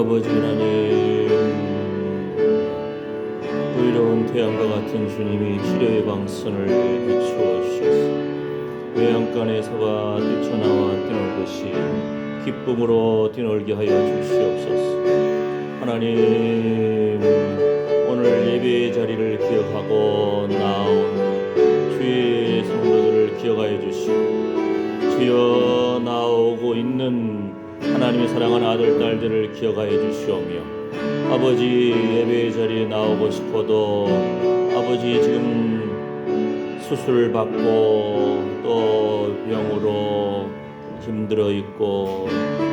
아버지 하나님, 의로운 태양과 같은 주님이 치료의 광선을 비추어 주셔서 외양간에서가 뛰쳐나와 뛰는 것이 기쁨으로 뛰놀게 하여 주시옵소서. 하나님, 오늘 예배의 자리를 기억하고 나온 주의 성도들을 기억하여 주시고, 주여 나오고 있는 하나님의 사랑하는 아들 딸들을 기억하여 주시오며, 아버지 예배의 자리에 나오고 싶어도 아버지 지금 수술을 받고 또 병으로 힘들어 있고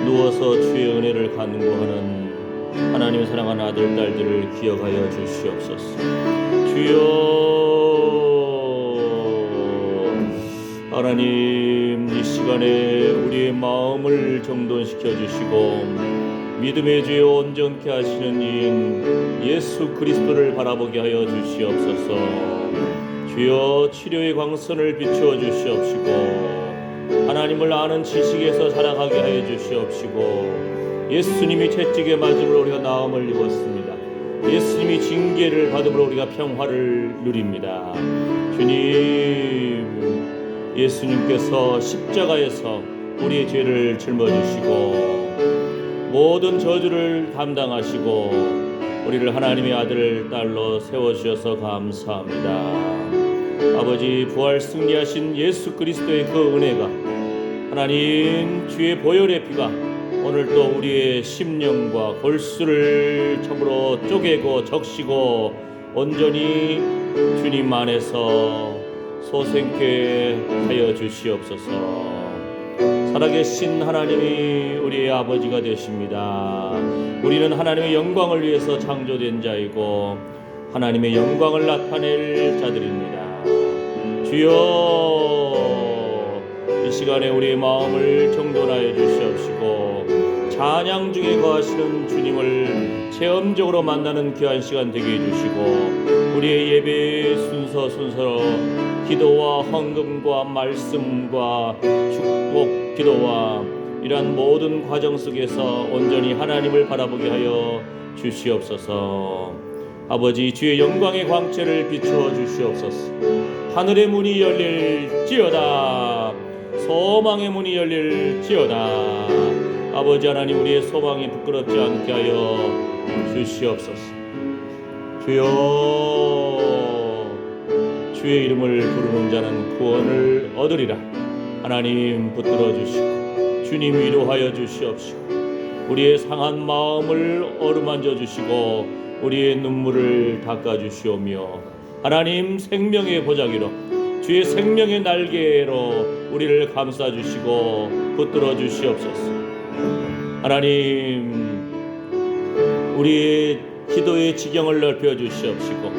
누워서 주의 은혜를 간구하는 하나님의 사랑하는 아들 딸들을 기억하여 주시옵소서. 주여 하나님, 이 시간에 우리의 마음을 정돈시켜 주시고 믿음의 주에 온전케 하시는 이인 예수 그리스도를 바라보게 하여 주시옵소서. 주여 치료의 광선을 비추어 주시옵시고 하나님을 아는 지식에서 살아가게 하여 주시옵시고, 예수님이 채찍에 맞음으로 우리가 나음을 입었습니다. 예수님이 징계를 받음으로 우리가 평화를 누립니다. 주님, 예수님께서 십자가에서 우리의 죄를 짊어지시고 모든 저주를 담당하시고 우리를 하나님의 아들 딸로 세워주셔서 감사합니다. 아버지, 부활 승리하신 예수 그리스도의 그 은혜가, 하나님 주의 보혈의 피가 오늘도 우리의 심령과 골수를 참으로 쪼개고 적시고 온전히 주님 안에서 소생케 하여 주시옵소서. 살아계신 하나님이 우리의 아버지가 되십니다. 우리는 하나님의 영광을 위해서 창조된 자이고 하나님의 영광을 나타낼 자들입니다. 주여, 이 시간에 우리의 마음을 정돈하여 주시옵시고 찬양 중에 거하시는 주님을 체험적으로 만나는 귀한 시간 되게 해주시고, 우리의 예배 순서로 기도와 헌금과 말씀과 축복 기도와 이러한 모든 과정 속에서 온전히 하나님을 바라보게 하여 주시옵소서. 아버지, 주의 영광의 광채를 비추어 주시옵소서. 하늘의 문이 열릴지어다. 소망의 문이 열릴지어다. 아버지 하나님, 우리의 소망이 부끄럽지 않게 하여 주시옵소서. 주여, 주의 이름을 부르는 자는 구원을 얻으리라. 하나님 붙들어 주시고 주님 위로하여 주시옵시고 우리의 상한 마음을 어루만져 주시고 우리의 눈물을 닦아 주시오며, 하나님 생명의 보자기로 주의 생명의 날개로 우리를 감싸 주시고 붙들어 주시옵소서. 하나님, 우리의 기도의 지경을 넓혀 주시옵시고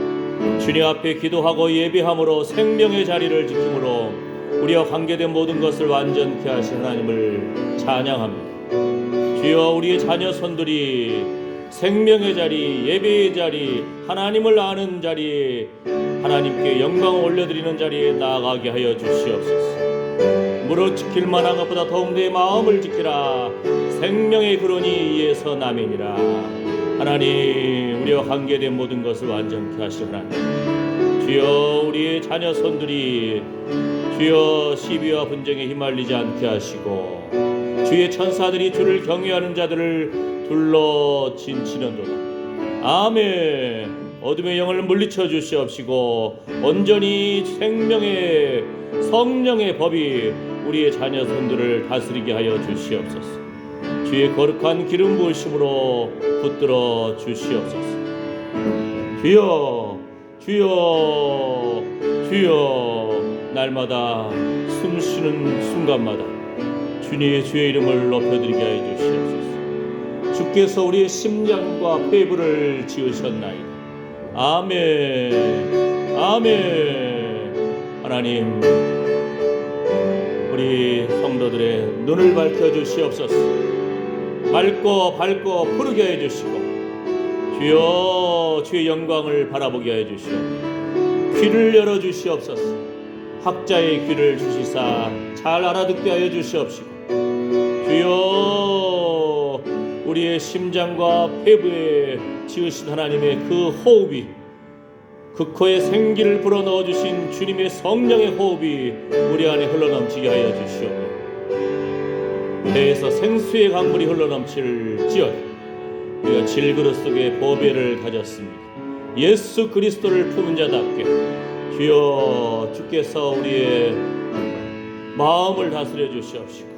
주님 앞에 기도하고 예배함으로 생명의 자리를 지킴으로 우리와 관계된 모든 것을 완전케 하신 하나님을 찬양합니다. 주여, 우리의 자녀 손들이 생명의 자리, 예배의 자리, 하나님을 아는 자리, 하나님께 영광을 올려드리는 자리에 나아가게 하여 주시옵소서. 무릇 지킬 만한 것보다 더욱 내 마음을 지키라. 생명의 근원이 이에서 남이니라. 하나님, 우리와 관계된 모든 것을 완전케 하시오. 하나님, 주여, 우리의 자녀 손들이 주여 시비와 분쟁에 휘말리지 않게 하시고 주의 천사들이 주를 경외하는 자들을 둘러 진치는도다. 아멘. 어둠의 영을 물리쳐 주시옵시고 온전히 생명의 성령의 법이 우리의 자녀 손들을 다스리게 하여 주시옵소서. 주의 거룩한 기름 부으심으로 붙들어 주시옵소서. 주여, 주여, 주여, 날마다 숨쉬는 순간마다 주의 이름을 높여드리게 하여 주시옵소서. 주께서 우리의 심장과 폐부를 지으셨나이다. 아멘, 아멘. 하나님, 우리 성도들의 눈을 밝혀 주시옵소서. 밝고 푸르게 해 주시고 주여, 주의 영광을 바라보게 해 주시오. 귀를 열어 주시옵소서. 학자의 귀를 주시사 잘 알아듣게 하여 주시옵시고 주여, 우리의 심장과 폐부에 지으신 하나님의 그 호흡이, 그 코에 생기를 불어넣어 주신 주님의 성령의 호흡이 우리 안에 흘러넘치게 하여 주시오며, 배에서 생수의 강물이 흘러넘칠지어다. 우리가 질그릇 속에 보배를 가졌습니다. 예수 그리스도를 품은 자답게 주여, 주께서 우리의 마음을 다스려 주시옵시고,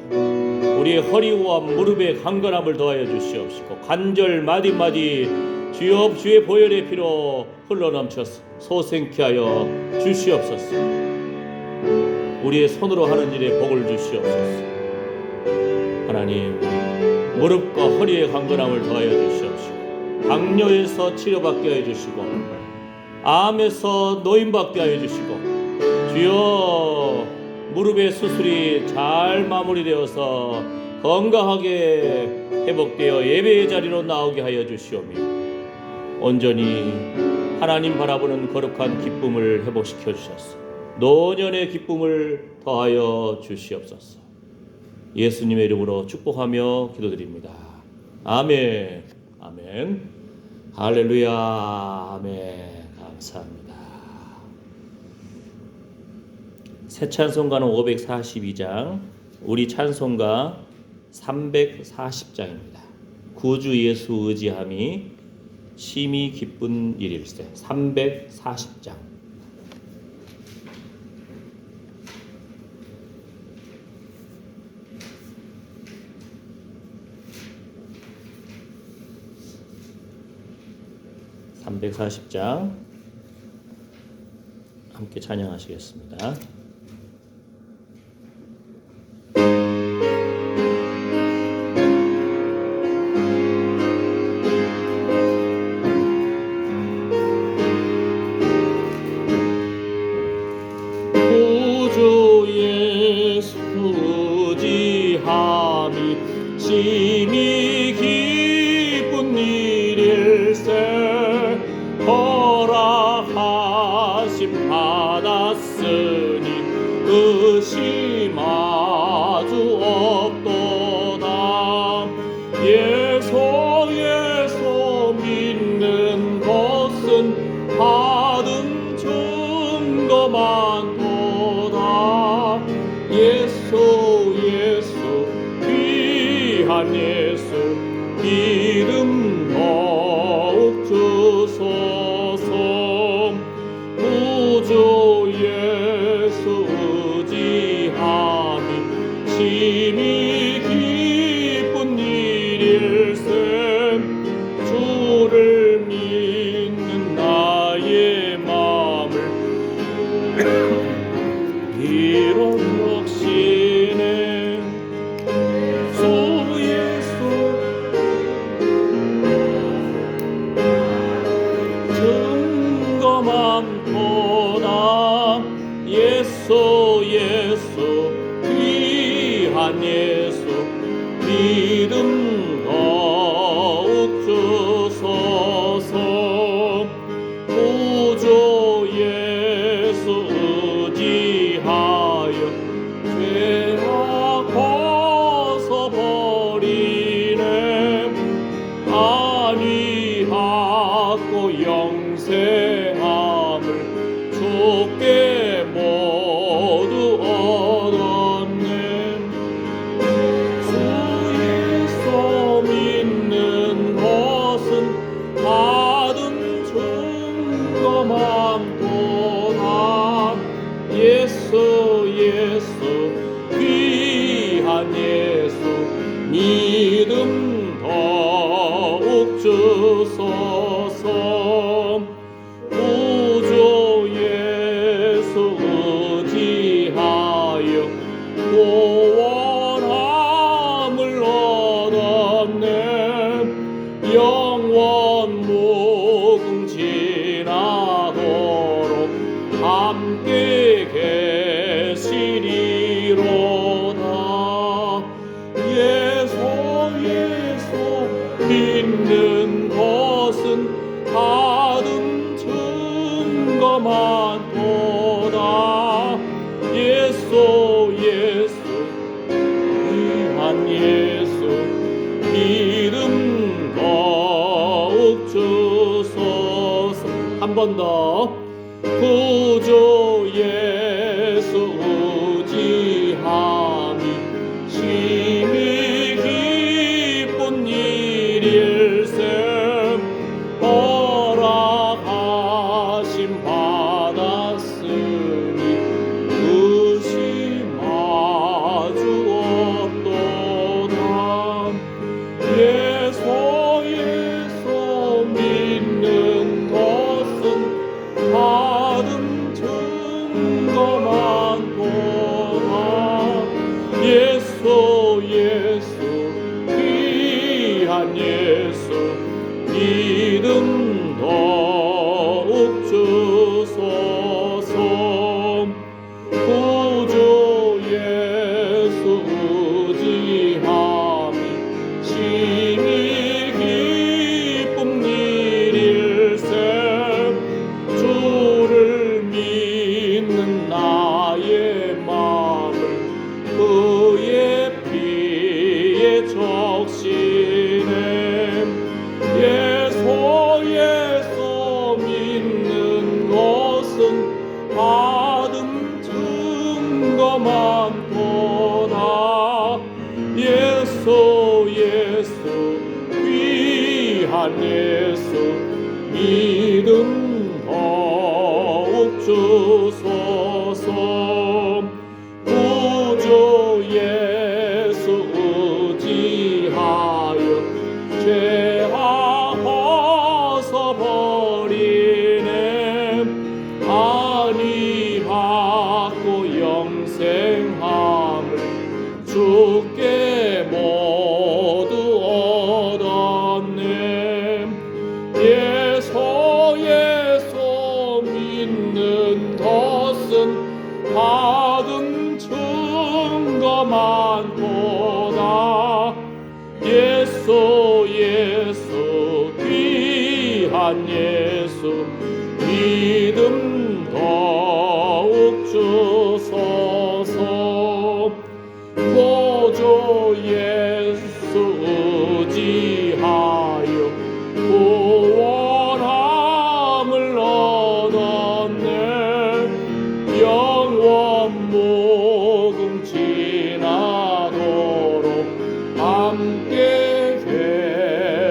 우리의 허리와 무릎에 강건함을 더하여 주시옵시고, 관절 마디마디 주여 주의 보혈의 피로 흘러넘쳐서 소생케 하여 주시옵소서. 우리의 손으로 하는 일에 복을 주시옵소서. 하나님, 무릎과 허리의 강건함을 더하여 주시옵시고, 당뇨에서 치료받게 하여 주시고, 암에서 노임받게 하여 주시고, 주여 무릎의 수술이 잘 마무리되어서 건강하게 회복되어 예배의 자리로 나오게 하여 주시오며, 온전히 하나님 바라보는 거룩한 기쁨을 회복시켜 주셔서 노년의 기쁨을 더하여 주시옵소서. 예수님의 이름으로 축복하며 기도드립니다. 아멘. 아멘. 할렐루야. 아멘. 감사합니다. 새 찬송가는 542장, 우리 찬송가 340장입니다. 구주 예수 의지함이 심히 기쁜 일일세. 340장. 함께 찬양하시겠습니다. 구주 예수 의지함이 심히 기쁜 일일세. 허락하심 받았으니 의심하주 없도다. 예수 믿는 것은 받은 증거 많도다. 예수 귀한 예수 믿음 더욱 주소서. 구주 예수 의지함이 심히 기쁜 일일세. 주를 믿는 나의 마음을 이로 역시네. 주 예수 증거 많도다. 예수 귀한 예수 믿음 더욱 주소서. 구주 예수 의지하여 죄악 벗어버리네. 안위하고 영생함을 주께 모두 얻었네. 주 예수 믿는 것은 받은 증거 많도다. 예수 귀한 예수 믿음 더욱 주소서. 구주 예수 의지하여 구원함을 얻었네. 영원 무궁지나도록 함께 계시리로다. 예수 믿는 것은 받은 증거 많도다. 예수 귀한 예수 믿음 기도한다. 구주 예수 의지함이 심히 기쁜 일일세. 허락하심 받았으니 의심하주 없도다. 예수 믿는 것은 받은 증거만 보다. 예수 귀한 예수 믿음 더욱 주소서. 구주 예수 의지함이 심히 기쁨 일일세. 주를 믿는 나의 마음을 그의 피에 적시네. 예수 믿는 것은 받은 증거만 보다. 예수 귀한 예수 믿음 더욱 주소서. 구주 예수 의지하여 죄와 벗어버리네. 안위 받고 영생함을 주께 모두 얻었네. 예수 믿는 것은 받은 증거만 보다. 예수 귀한 예수 믿음 더욱 주소서. 구주 예수 의지하여 구원함을 얻었네. 영원 복음 지나도록 함께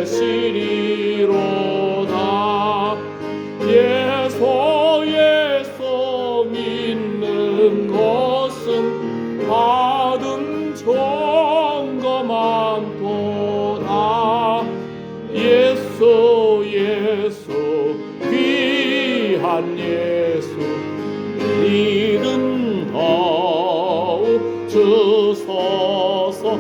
계시리로다. 예수 믿는 것은 받은 증거만 보다. 예수 귀한 예수 믿음 더욱 주소서.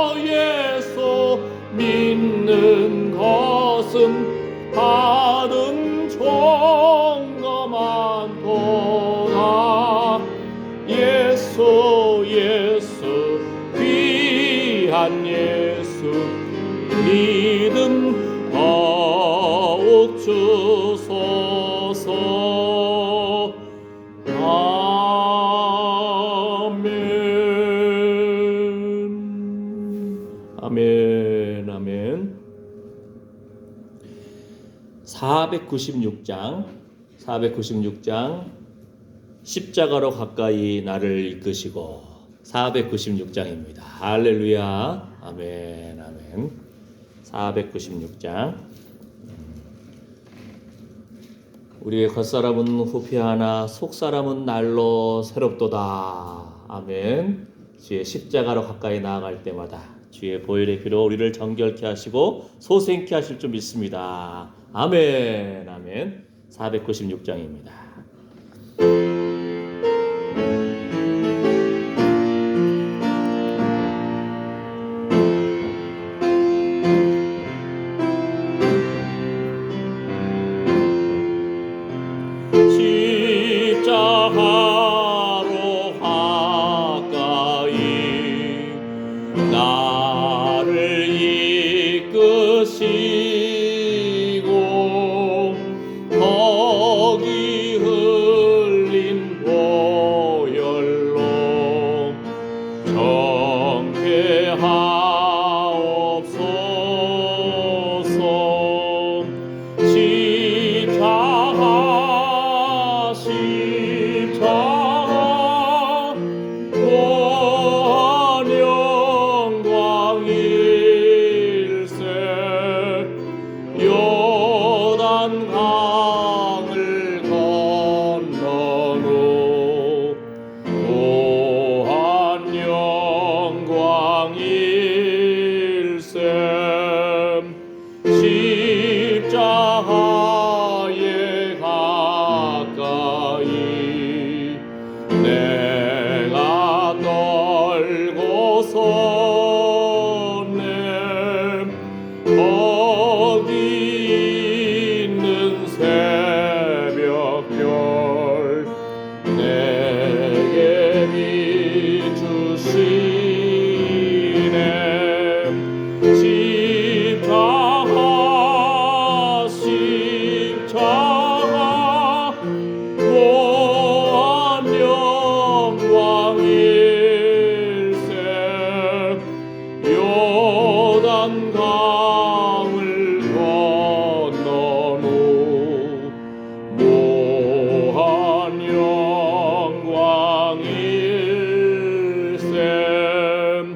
예수 믿는 것은 받은 증거만 보다. 예수 귀한 예수 믿음 더욱 주소서. 아멘. 아멘. 496장 십자가로 가까이 나를 이끄시고 496장입니다. 할렐루야. 아멘. 아멘. 496장. 우리의 겉사람은 후피하나 속사람은 날로 새롭도다. 아멘. 주의 십자가로 가까이 나아갈 때마다 주의 보혈의 피로 우리를 정결케 하시고 소생케 하실 줄 믿습니다. 아멘. 아멘. 496장입니다. 십자가로 가까이 나를 이끄시고 거기 흘린 보혈로 정케하옵소서. 십자가 십자가 무한 영광일세 요단강을 건너고 무한 영광일세 십자가에 가까이 내가 떨고서네 거기 있는 새벽별 내게 비추시네 십자가 십자가 무한 영광일세 요단강을 건너노 무한 영광일세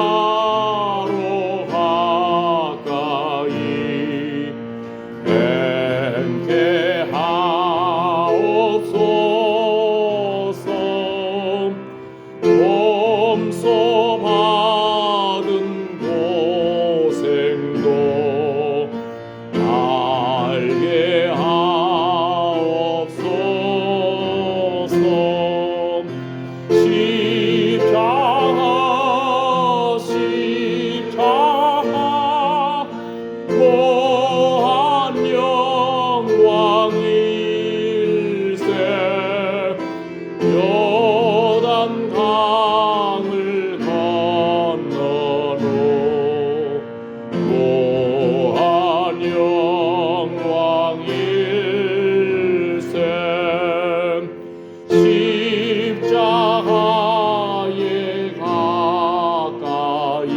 십자가로 가까이 행케 하옵소서 몸소 받은 고생도 알게 하옵소서 십자가 십자가 무한 영광일세 요단강을 건너노 무한 영광일세 십자가에 가까이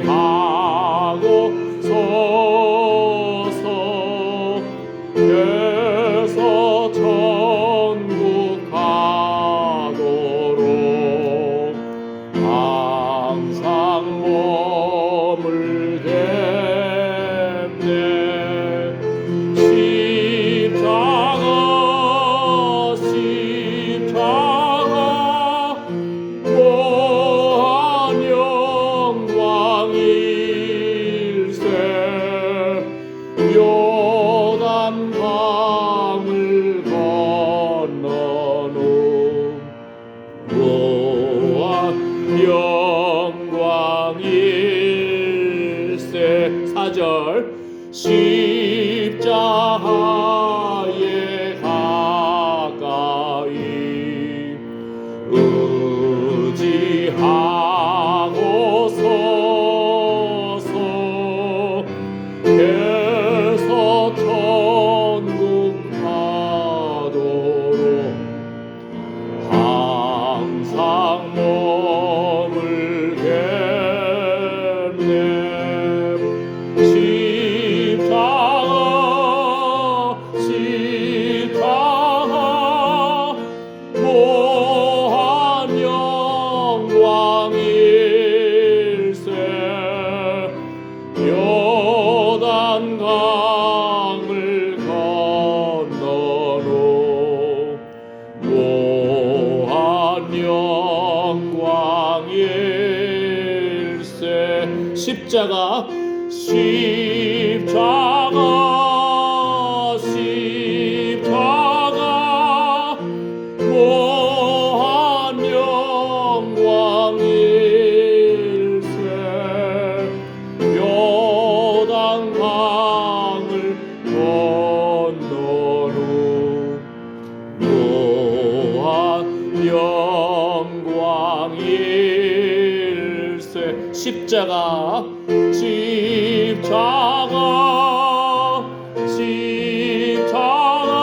의지하고 서서 계속 천국 가도록 항상 머물겠네 십자가 십자가 무한 영광일세 요단강을 건너노 무한 영광일세 4절 십자가에 가까이 의지하고 서서 계속 천국 가도록 항상 머물겠네 십자가 십자가 무한 영광일세 요단강을 건너노 무한 영광일세 십자가 십자가 십자가 무한 영광일세 요단강을 건너로 무한 영광일세 십자가 십자가 십자가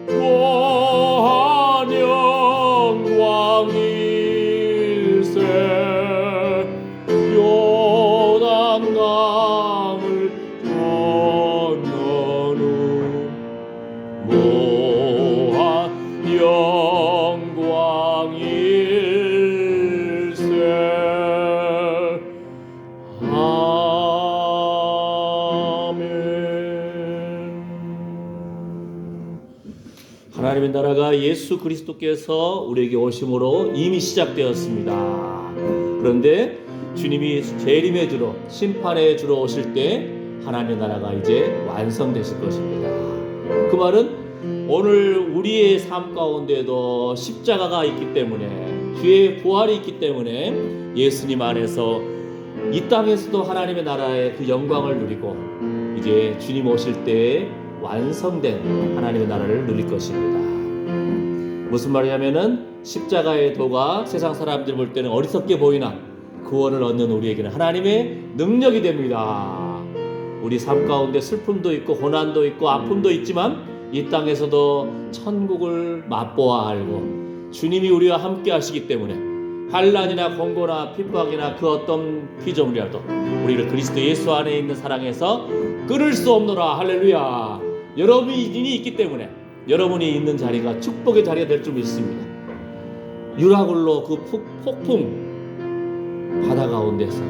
무한 영광일세 하나님의 나라가 예수 그리스도께서 우리에게 오심으로 이미 시작되었습니다. 그런데 주님이 재림의 주로, 심판의 주로 오실 때 하나님의 나라가 이제 완성되실 것입니다. 그 말은 오늘 우리의 삶 가운데도 십자가가 있기 때문에, 주의 부활이 있기 때문에 예수님 안에서 이 땅에서도 하나님의 나라의 그 영광을 누리고 이제 주님 오실 때 완성된 하나님의 나라를 누릴 것입니다. 무슨 말이냐면은 십자가의 도가 세상 사람들 볼 때는 어리석게 보이나 구원을 얻는 우리에게는 하나님의 능력이 됩니다. 우리 삶 가운데 슬픔도 있고 고난도 있고 아픔도 있지만 이 땅에서도 천국을 맛보아 알고 주님이 우리와 함께 하시기 때문에 환난이나 공고나 핍박이나 그 어떤 피조물이라도 우리를 그리스도 예수 안에 있는 사랑에서 끊을 수 없노라. 할렐루야. 여러분이 있기 때문에 여러분이 있는 자리가 축복의 자리가 될 줄 믿습니다. 유라굴로 그 폭풍 바다 가운데서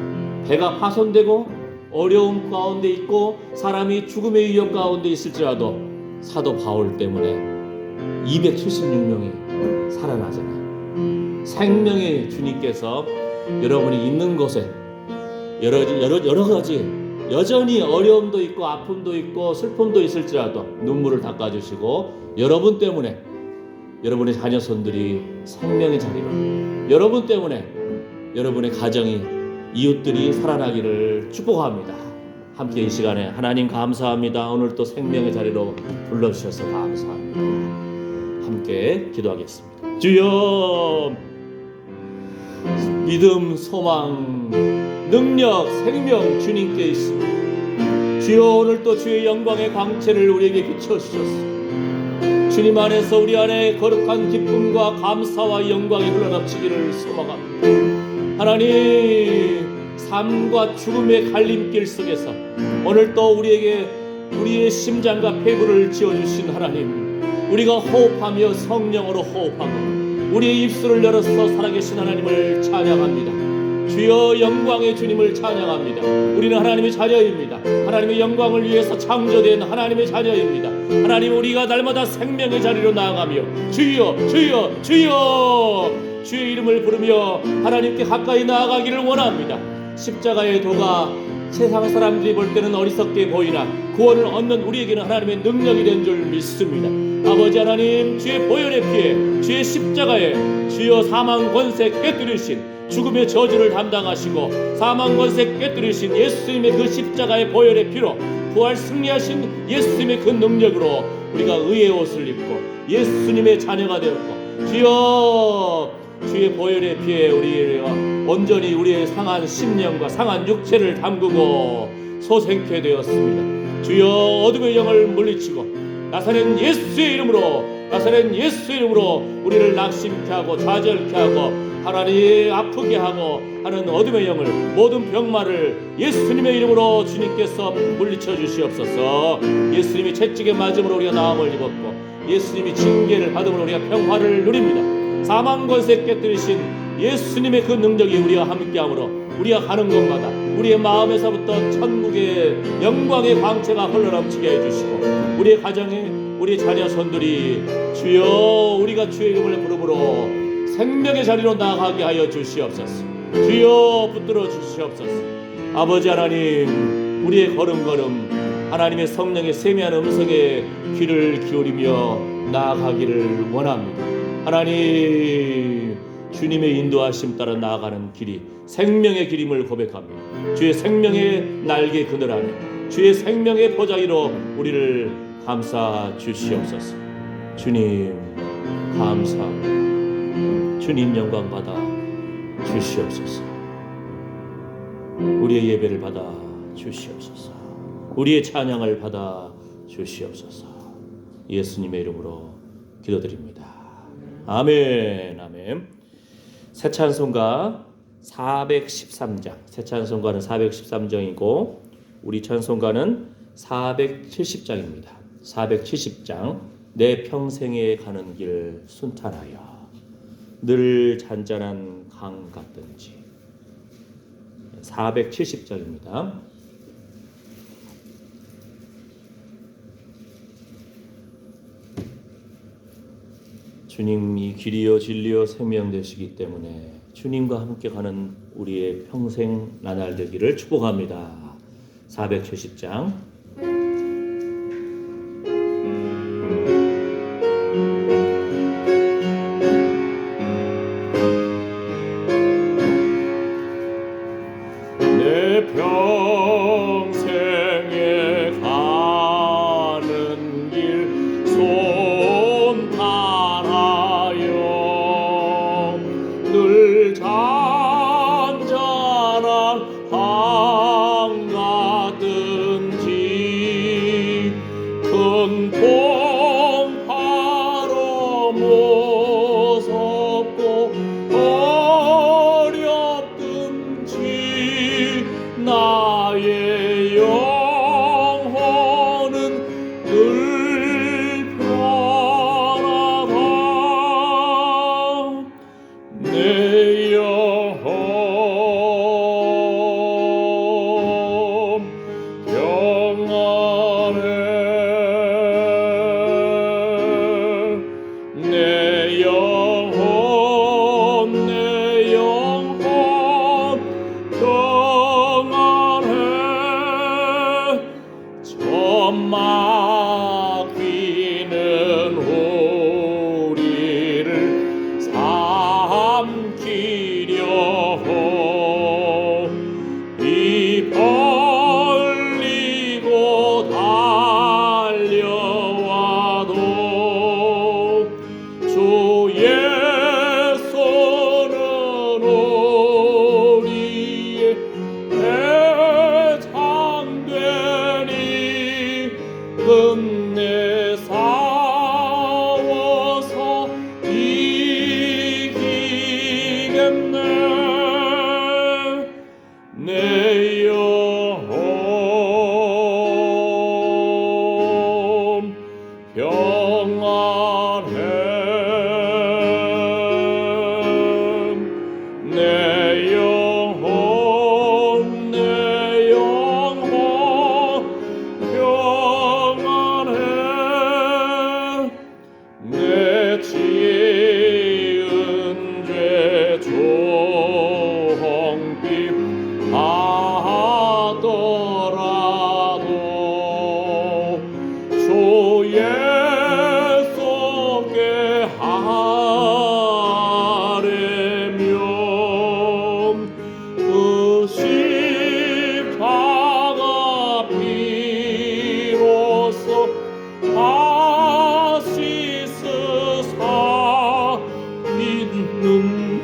배가 파손되고 어려움 가운데 있고 사람이 죽음의 위협 가운데 있을지라도 사도 바울 때문에 276명이 살아나잖아요. 생명의 주님께서 여러분이 있는 곳에 여러 가지 여전히 어려움도 있고 아픔도 있고 슬픔도 있을지라도 눈물을 닦아주시고 여러분 때문에 여러분의 자녀손들이 생명의 자리로, 여러분 때문에 여러분의 가정이, 이웃들이 살아나기를 축복합니다. 함께 이 시간에 하나님 감사합니다. 오늘 또 생명의 자리로 불러주셔서 감사합니다. 함께 기도하겠습니다. 주여, 믿음, 소망, 능력, 생명 주님께 있습니다. 주여, 오늘 또 주의 영광의 광채를 우리에게 비춰주셨습니다. 주님 안에서 우리 안에 거룩한 기쁨과 감사와 영광이 흘러넘치기를 소망합니다. 하나님, 삶과 죽음의 갈림길 속에서 오늘 또 우리에게 우리의 심장과 폐부를 지어주신 하나님, 우리가 호흡하며 성령으로 호흡하고 우리의 입술을 열어서 살아계신 하나님을 찬양합니다. 주여, 영광의 주님을 찬양합니다. 우리는 하나님의 자녀입니다. 하나님의 영광을 위해서 창조된 하나님의 자녀입니다. 하나님, 우리가 날마다 생명의 자리로 나아가며 주여 주여 주여 주의 이름을 부르며 하나님께 가까이 나아가기를 원합니다. 십자가의 도가 세상 사람들이 볼 때는 어리석게 보이나 구원을 얻는 우리에게는 하나님의 능력이 된 줄 믿습니다. 아버지 하나님, 주의 보혈의 피에, 주의 십자가에 주여 사망 권세 깨뜨리신 죽음의 저주를 담당하시고 사망 권세 깨뜨리신 예수님의 그 십자가의 보혈의 피로 부활 승리하신 예수님의 그 능력으로 우리가 의의 옷을 입고 예수님의 자녀가 되었고, 주여, 주의 보혈의 피에 우리가 온전히 우리의 상한 심령과 상한 육체를 담그고 소생케 되었습니다. 주여, 어둠의 영을 물리치고 나사렛 예수의 이름으로 우리를 낙심케 하고 좌절케 하고 하나님 아프게 하고 하는 어둠의 영을, 모든 병마를 예수님의 이름으로 주님께서 물리쳐 주시옵소서. 예수님이 채찍에 맞음으로 우리가 나음을 입었고 예수님이 징계를 받음으로 우리가 평화를 누립니다. 사망 권세 깨뜨리신 예수님의 그 능력이 우리와 함께함으로 우리가 가는 곳마다 우리의 마음에서부터 천국의 영광의 광채가 흘러넘치게 해주시고 우리의 가정에 우리의 자녀 손들이 주여, 우리가 주의 이름을 부름으로 생명의 자리로 나아가게 하여 주시옵소서. 주여, 붙들어 주시옵소서. 아버지 하나님, 우리의 걸음걸음 하나님의 성령의 세미한 음성에 귀를 기울이며 나아가기를 원합니다. 하나님, 주님의 인도하심 따라 나아가는 길이 생명의 길임을 고백합니다. 주의 생명의 날개 그늘 안에 주의 생명의 보좌 위로 우리를 감싸 주시옵소서. 주님 감사합니다. 주님 영광 받아 주시옵소서. 우리의 예배를 받아 주시옵소서. 우리의 찬양을 받아 주시옵소서. 예수님의 이름으로 기도드립니다. 아멘. 아멘. 새 찬송가 413장, 새 찬송가는 413장이고 우리 찬송가는 470장입니다. 470장, 내 평생에 가는 길 순탄하여 늘 잔잔한 강 같든지. 470장입니다. 주님이 길이요 진리요 생명 되시기 때문에 주님과 함께 가는 우리의 평생 나날 되기를 축복합니다. 470장. 내 평생에 가는 길 손탈하여 늘 잔잔한 한가든지 큰 풍파로 무섭고 어렵든지 나의 영혼은 늘 편하다. 내 영혼 평안해. 내 영혼 평안해. 점 막히는 우리를 삼키려 이 벌리고 달려와도 주의 손은 우리의 배창되니 끝내 싸워서 이기겠네. 내 영혼 평안해. 내 영혼 평안해. 내 지은 죄 종비 하더라도 주의 속에 하려면 그 십자가 피로써 다시 쓰사 믿는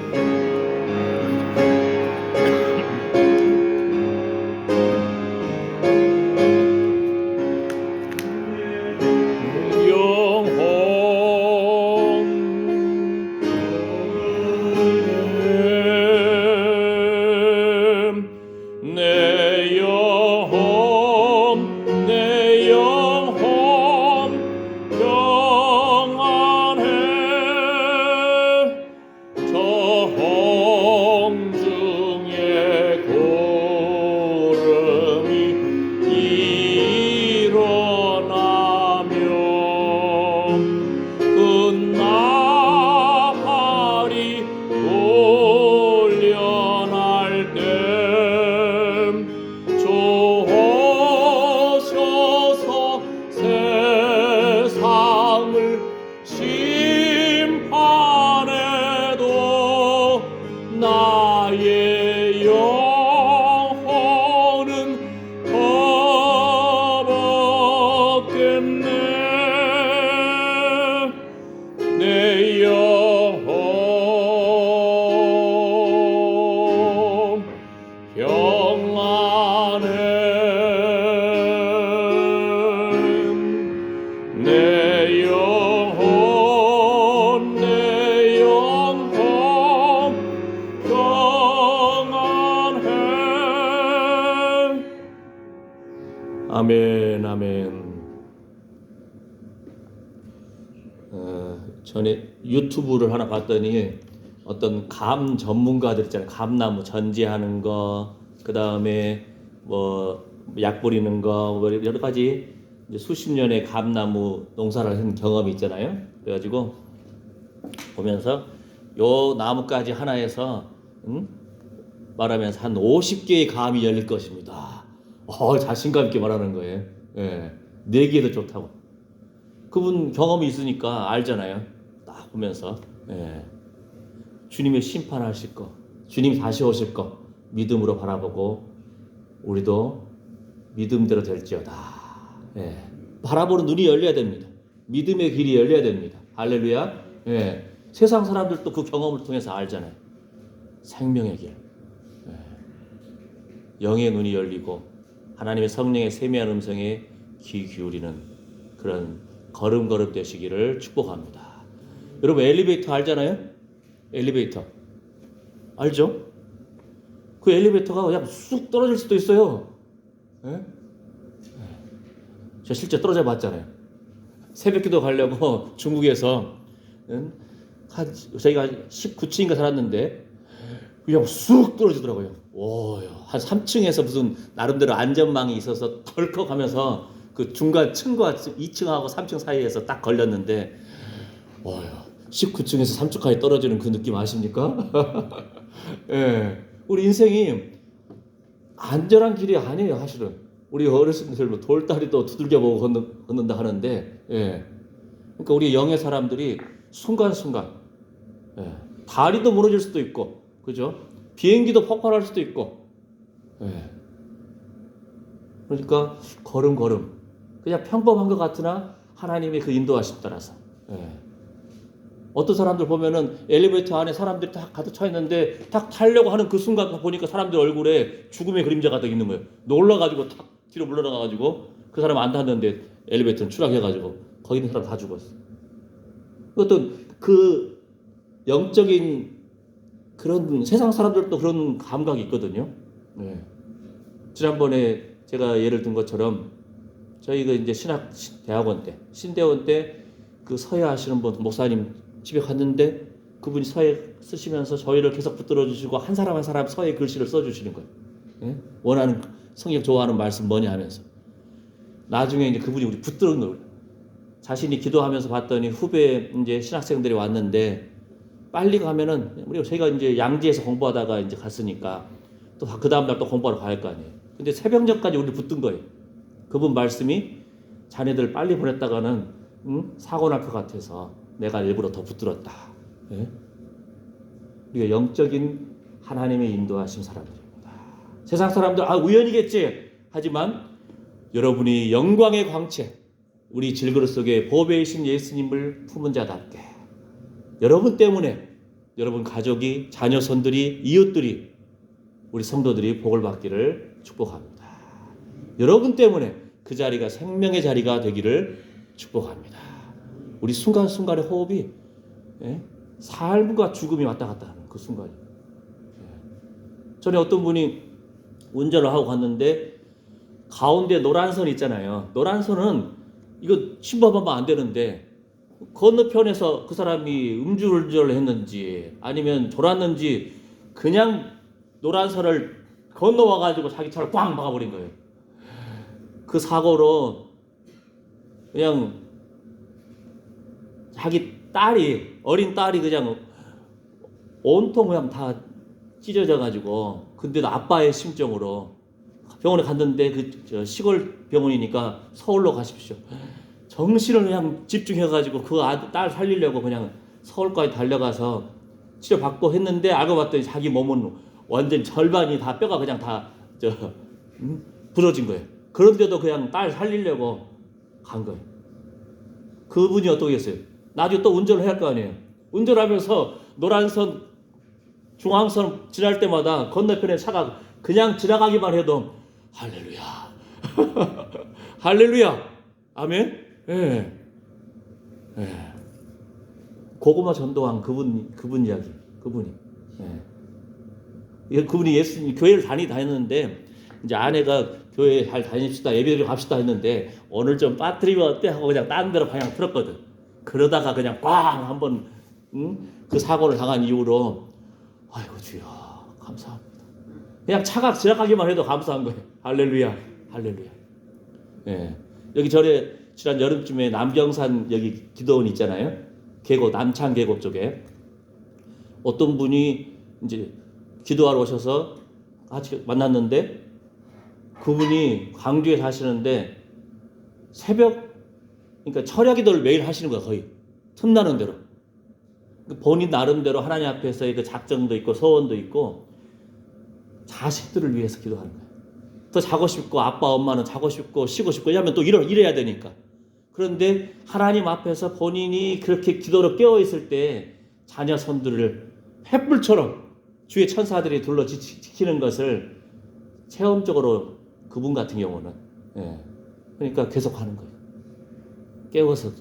내 영혼 평안해. 저 홍중의 구름이 일어나며 그 나팔이 올려날 때 주 오셔서 세상을 심판해도 나의 영혼은 더럽겠네. 내 영혼 평안해. 내 영혼 평안해. 아멘 아멘. 전에 유튜브를 하나 봤더니 어떤 감 전문가들 있잖아요. 감나무 전지하는 거, 그 다음에 뭐 약 뿌리는 거, 뭐 여러 가지 이제 수십 년의 감나무 농사를 한 경험이 있잖아요. 그래가지고 보면서 요 나뭇가지 하나에서 말하면서 한 50개의 감이 열릴 것입니다. 자신감 있게 말하는 거예요. 예, 4개도 좋다고. 그분 경험이 있으니까 알잖아요. 딱 보면서 주님의 심판하실 거, 주님 다시 오실 거 믿음으로 바라보고 우리도 믿음대로 될지어다. 바라보는 눈이 열려야 됩니다. 믿음의 길이 열려야 됩니다. 할렐루야. 세상 사람들도 그 경험을 통해서 알잖아요. 생명의 길. 영의 눈이 열리고 하나님의 성령의 세미한 음성에 귀 기울이는 그런 걸음걸음 되시기를 축복합니다. 여러분 엘리베이터 알잖아요? 엘리베이터 알죠? 그 엘리베이터가 그냥 쑥 떨어질 수도 있어요. 저 실제 떨어져 봤잖아요. 새벽기도 가려고 중국에서 저희가 19층인가 살았는데 그냥 쑥 떨어지더라고요. 한 3층에서 무슨 나름대로 안전망이 있어서 덜컥하면서 그 중간 층과 2층하고 3층 사이에서 딱 걸렸는데 19층에서 3층까지 떨어지는 그 느낌 아십니까? 우리 인생이 안전한 길이 아니에요. 사실은 우리 어르신들 뭐 돌다리도 두들겨 보고 걷는다 하는데 그러니까 우리 영의 사람들이 순간순간 다리도 무너질 수도 있고 그죠? 비행기도 폭발할 수도 있고 그러니까 걸음걸음 그냥 평범한 것 같으나 하나님의 그 인도하심 따라서 어떤 사람들 보면은 엘리베이터 안에 사람들이 딱 가득 차 있는데 딱 타려고 하는 그 순간 보니까 사람들 얼굴에 죽음의 그림자가 딱 있는 거예요. 놀라가지고 탁 뒤로 물러나가지고 그 사람 안 탔는데 엘리베이터는 추락해가지고 거기 있는 사람 다 죽었어. 어떤 그 영적인 그런 세상 사람들도 그런 감각이 있거든요. 지난번에 제가 예를 든 것처럼 저희가 이제 신학 대학원 때 신대원 때 그 서예 하시는 분 목사님 집에 갔는데 그분이 서예 쓰시면서 저희를 계속 붙들어 주시고 한 사람 한 사람 서예 글씨를 써 주시는 거예요. 원하는 성경 좋아하는 말씀 뭐냐 하면서 나중에 이제 그분이 우리 붙들어 놓은 거예요. 자신이 기도하면서 봤더니 후배 이제 신학생들이 왔는데 빨리 가면은 저희가 이제 양지에서 공부하다가 이제 갔으니까 또 그 다음 날 또 공부하러 가야 할 거 아니에요. 근데 새벽녘까지 우리 붙든 거예요. 그분 말씀이 자네들 빨리 보냈다가는 사고 날 것 같아서 내가 일부러 더 붙들었다. 우리가 영적인 하나님의 인도하신 사람들입니다. 세상 사람들 우연이겠지 하지만 여러분이 영광의 광채 우리 질그릇 속에 보배이신 예수님을 품은 자답게 여러분 때문에 여러분 가족이 자녀손들이 이웃들이 우리 성도들이 복을 받기를 축복합니다. 여러분 때문에 그 자리가 생명의 자리가 되기를 축복합니다. 우리 순간순간의 호흡이 삶과 죽음이 왔다 갔다 하는 그 순간이. 전에 어떤 분이 운전을 하고 갔는데 가운데 노란 선 있잖아요. 노란 선은 이거 침범하면 안 되는데 건너편에서 그 사람이 음주운전을 했는지 아니면 졸았는지 그냥 노란 선을 건너와가지고 자기 차를 꽝 박아버린 거예요. 그 사고로 그냥 자기 딸이 어린 딸이 그냥 온통 그냥 다 찢어져가지고 근데도 아빠의 심정으로 병원에 갔는데 그 시골 병원이니까 서울로 가십시오. 정신을 그냥 집중해가지고 그 딸 살리려고 그냥 서울까지 달려가서 치료받고 했는데 알고 봤더니 자기 몸은 완전 절반이 다 뼈가 그냥 다 부러진 거예요. 그런데도 그냥 딸 살리려고 간 거예요. 그분이 어떻게 했어요? 나중에 또 운전을 해야 할 거 아니에요. 운전하면서 노란선 중앙선 지날 때마다 건너편에 차가 그냥 지나가기만 해도 할렐루야 할렐루야 아멘. 고구마 전도왕 그분 이야기 그분이 그분이 예수님 교회를 다녔는데 이제 아내가 교회 잘 다닙시다 예배드리러 갑시다 했는데 오늘 좀 빠뜨리면 어때 하고 그냥 딴 데로 방향 틀었거든. 그러다가 그냥 꽝 한번 그 사고를 당한 이후로 아이고 주여 감사합니다. 그냥 차가 지나가기만 해도 감사한 거예요. 할렐루야 할렐루야. 여기 절에 지난 여름쯤에 남경산 여기 기도원 있잖아요. 계곡, 남창 계곡 쪽에 어떤 분이 이제 기도하러 오셔서 같이 만났는데, 그분이 광주에 사시는데 새벽, 그러니까 철야 기도를 매일 하시는 거야. 거의 틈나는 대로 본인 나름대로 하나님 앞에서의 그 작정도 있고 소원도 있고 자식들을 위해서 기도하는 거야. 더 자고 싶고, 아빠 엄마는 자고 싶고 쉬고 싶고 이러면 또 이래야 되니까. 그런데 하나님 앞에서 본인이 그렇게 기도로 깨어 있을 때 자녀 손들을 횃불처럼 주의 천사들이 둘러 지키는 것을 체험적으로, 그분 같은 경우는, 그러니까 계속 하는 거예요. 깨워서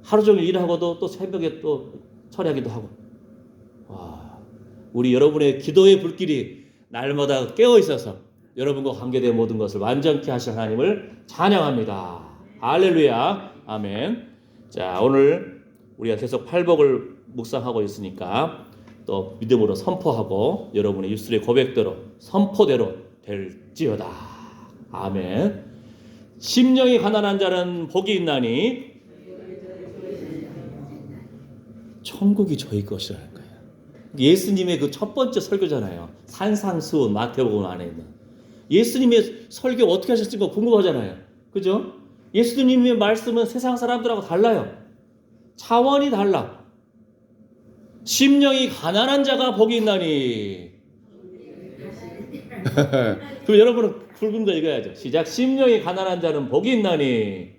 하루 종일 일하고도 또 새벽에 또 철야기도 하고. 와, 우리 여러분의 기도의 불길이 날마다 깨어 있어서 여러분과 관계된 모든 것을 완전케 하신 하나님을 찬양합니다. 할렐루야, 아멘. 자, 오늘 우리가 계속 팔복을 묵상하고 있으니까 또 믿음으로 선포하고 여러분의 입술의 고백대로 선포대로 될지어다. 아멘. 심령이 가난한 자는 복이 있나니 천국이 저희 것이라는 거예요. 예수님의 그 첫 번째 설교잖아요. 산상수훈, 마태복음 안에 있는. 예수님의 설교 어떻게 하셨을까 궁금하잖아요. 그죠? 예수님의 말씀은 세상 사람들하고 달라요. 차원이 달라. 심령이 가난한 자가 복이 있나니. 그럼 여러분은 굵은 거 읽어야죠. 시작. 심령이 가난한 자는 복이 있나니.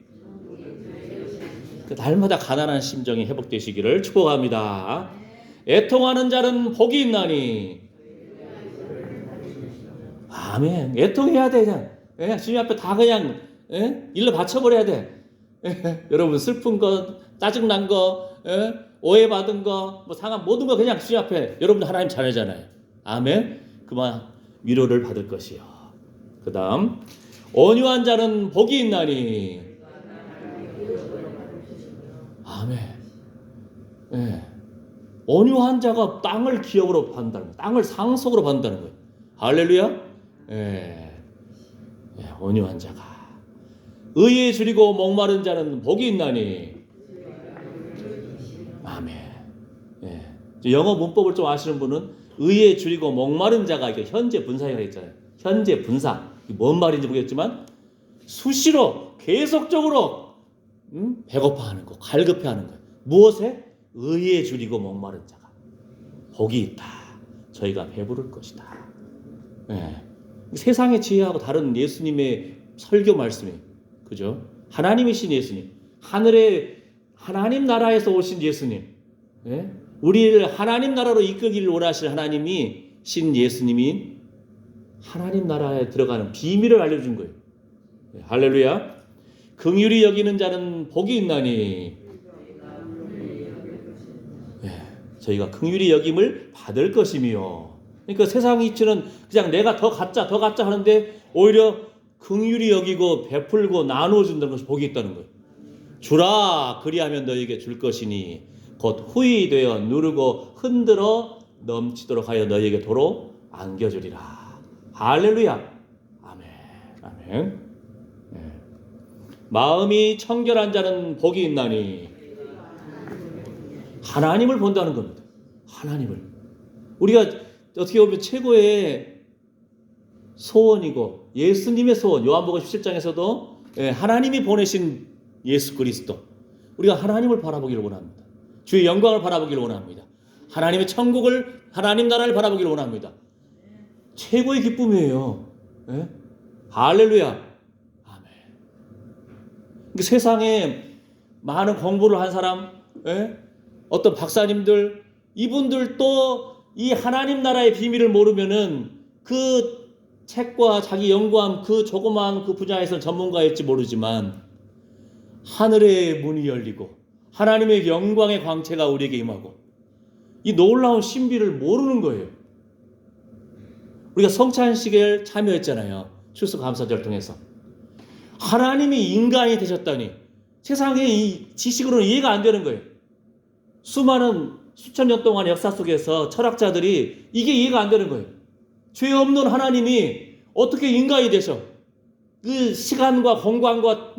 날마다 가난한 심정이 회복되시기를 축복합니다. 애통하는 자는 복이 있나니. 아멘. 애통해야 돼. 그냥 주님 앞에 다 그냥 일로 바쳐버려야 돼. 여러분 슬픈 거, 짜증난 거, 오해받은 거, 뭐 상한 모든 거 그냥 주님 앞에, 여러분 하나님 자녀잖아요. 아멘. 그만 위로를 받을 것이요. 그 다음, 온유한 자는 복이 있나니. 아멘. 온유한 자가 땅을 기업으로 받는다는 거예요. 땅을 상속으로 받는다는 거예요. 할렐루야. 온유한 자가. 의에 줄이고 목마른 자는 복이 있나니. 아멘. 영어 문법을 좀 아시는 분은 의에 줄이고 목마른 자가, 이게 현재 분사가 있잖아요. 현재 분사. 뭔 말인지 모르겠지만 수시로 계속적으로 배고파하는 거, 갈급해하는 거예요. 무엇에? 의에 줄이고 목마른 자가 복이 있다. 저희가 배부를 것이다. 세상의 지혜하고 다른 예수님의 설교 말씀이, 그죠? 하나님이신 예수님, 하늘의 하나님 나라에서 오신 예수님, 우리를 하나님 나라로 이끌기를 원하실 하나님이 신 예수님이 하나님 나라에 들어가는 비밀을 알려준 거예요. 할렐루야. 긍휼히 여기는 자는 복이 있나니. 저희가 긍휼히 여김을 받을 것이며. 그러니까 세상 이치는 그냥 내가 더 갖자 하는데 오히려 긍휼히 여기고 베풀고 나누어 준다는 것이 복이 있다는 거예요. 주라 그리하면 너에게 줄 것이니 곧 후히 되어 누르고 흔들어 넘치도록 하여 너에게 도로 안겨주리라. 할렐루야. 아멘. 마음이 청결한 자는 복이 있나니. 하나님을 본다는 겁니다. 하나님을. 우리가 어떻게 보면 최고의 소원이고 예수님의 소원, 요한복음 17장에서도 하나님이 보내신 예수 그리스도, 우리가 하나님을 바라보기를 원합니다. 주의 영광을 바라보기를 원합니다. 하나님의 천국을, 하나님 나라를 바라보기를 원합니다. 최고의 기쁨이에요. 할렐루야. 아멘. 세상에 많은 공부를 한 사람, 어떤 박사님들, 이분들도 이 하나님 나라의 비밀을 모르면은 그 책과 자기 연구한 그 조그마한 그 분야에서 전문가일지 모르지만 하늘의 문이 열리고 하나님의 영광의 광채가 우리에게 임하고 이 놀라운 신비를 모르는 거예요. 우리가 성찬식에 참여했잖아요. 추수감사절 통해서. 하나님이 인간이 되셨다니 세상의 이 지식으로는 이해가 안 되는 거예요. 수천 년 동안 역사 속에서 철학자들이 이게 이해가 안 되는 거예요. 죄 없는 하나님이 어떻게 인간이 되셔? 그 시간과 공간과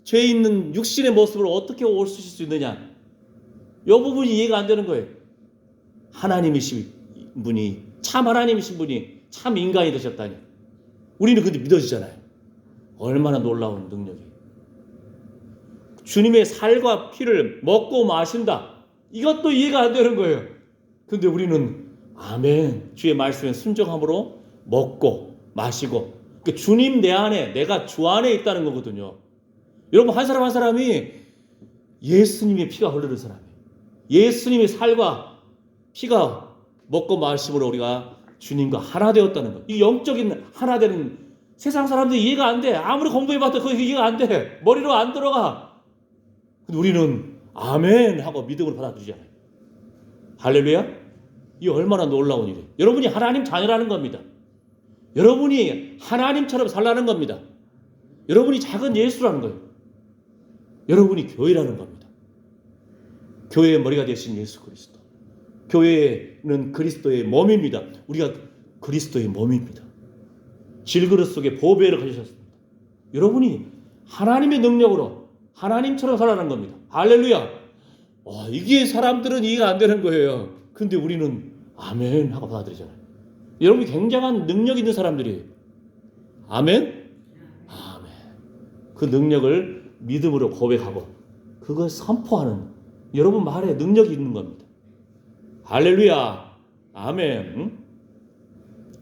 죄 있는 육신의 모습으로 어떻게 오실 수 있느냐? 이 부분이 이해가 안 되는 거예요. 하나님이신 분이, 참 하나님이신 분이 참 인간이 되셨다니. 우리는 근데 믿어지잖아요. 얼마나 놀라운 능력이. 주님의 살과 피를 먹고 마신다. 이것도 이해가 안 되는 거예요. 근데 우리는 아멘, 주의 말씀에 순종함으로 먹고 마시고, 그러니까 주님 내 안에, 내가 주 안에 있다는 거거든요. 여러분, 한 사람 한 사람이 예수님의 피가 흐르는 사람이에요. 예수님의 살과 피가 먹고 마심으로 우리가 주님과 하나 되었다는 것. 이 영적인 하나 되는, 세상 사람들이 이해가 안 돼. 아무리 공부해봐도 그게 이해가 안 돼. 머리로 안 들어가. 근데 우리는 아멘 하고 믿음으로 받아들이잖아요. 할렐루야. 이 얼마나 놀라운 일이에요. 여러분이 하나님 자녀라는 겁니다. 여러분이 하나님처럼 살라는 겁니다. 여러분이 작은 예수라는 거예요. 여러분이 교회라는 겁니다. 교회의 머리가 되신 예수 그리스도. 교회는 그리스도의 몸입니다. 우리가 그리스도의 몸입니다. 질그릇 속에 보배를 가지셨습니다. 여러분이 하나님의 능력으로 하나님처럼 살아가는 겁니다. 할렐루야. 이게 사람들은 이해가 안 되는 거예요. 근데 우리는 아멘 하고 받아들이잖아요. 여러분이 굉장한 능력 있는 사람들이에요. 아멘? 아멘. 그 능력을 믿음으로 고백하고 그걸 선포하는 여러분 말에 능력이 있는 겁니다. 할렐루야. 아멘.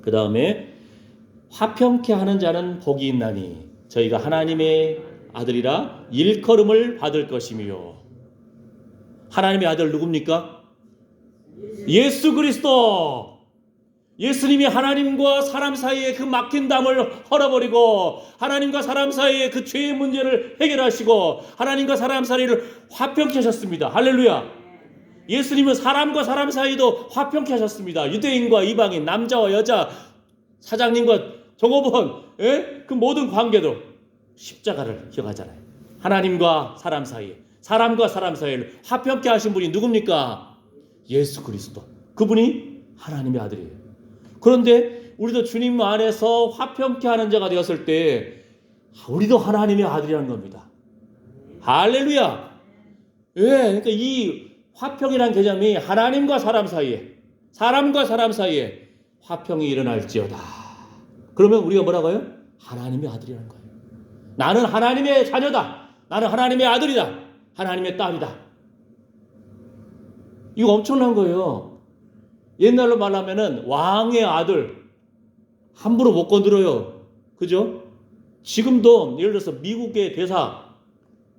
그 다음에 화평케 하는 자는 복이 있나니 저희가 하나님의 아들이라 일컬음을 받을 것이며. 하나님의 아들 누굽니까? 예수 그리스도. 예수님이 하나님과 사람 사이에 그 막힌 담을 헐어버리고 하나님과 사람 사이에 그 죄의 문제를 해결하시고 하나님과 사람 사이를 화평케 하셨습니다. 할렐루야. 예수님은 사람과 사람 사이도 화평케 하셨습니다. 유대인과 이방인, 남자와 여자, 사장님과 종업원, 그 모든 관계도 십자가를 기억하잖아요. 하나님과 사람 사이에, 사람과 사람 사이를 화평케 하신 분이 누굽니까? 예수 그리스도. 그분이 하나님의 아들이에요. 그런데 우리도 주님 안에서 화평케 하는 자가 되었을 때 우리도 하나님의 아들이라는 겁니다. 할렐루야. 그러니까 이 화평이라는 개념이 하나님과 사람 사이에, 사람과 사람 사이에 화평이 일어날지어다. 그러면 우리가 뭐라고요? 하나님의 아들이라는 거예요. 나는 하나님의 자녀다. 나는 하나님의 아들이다. 하나님의 딸이다. 이거 엄청난 거예요. 옛날로 말하면은 왕의 아들 함부로 못 건드려요. 그죠? 지금도 예를 들어서 미국의 대사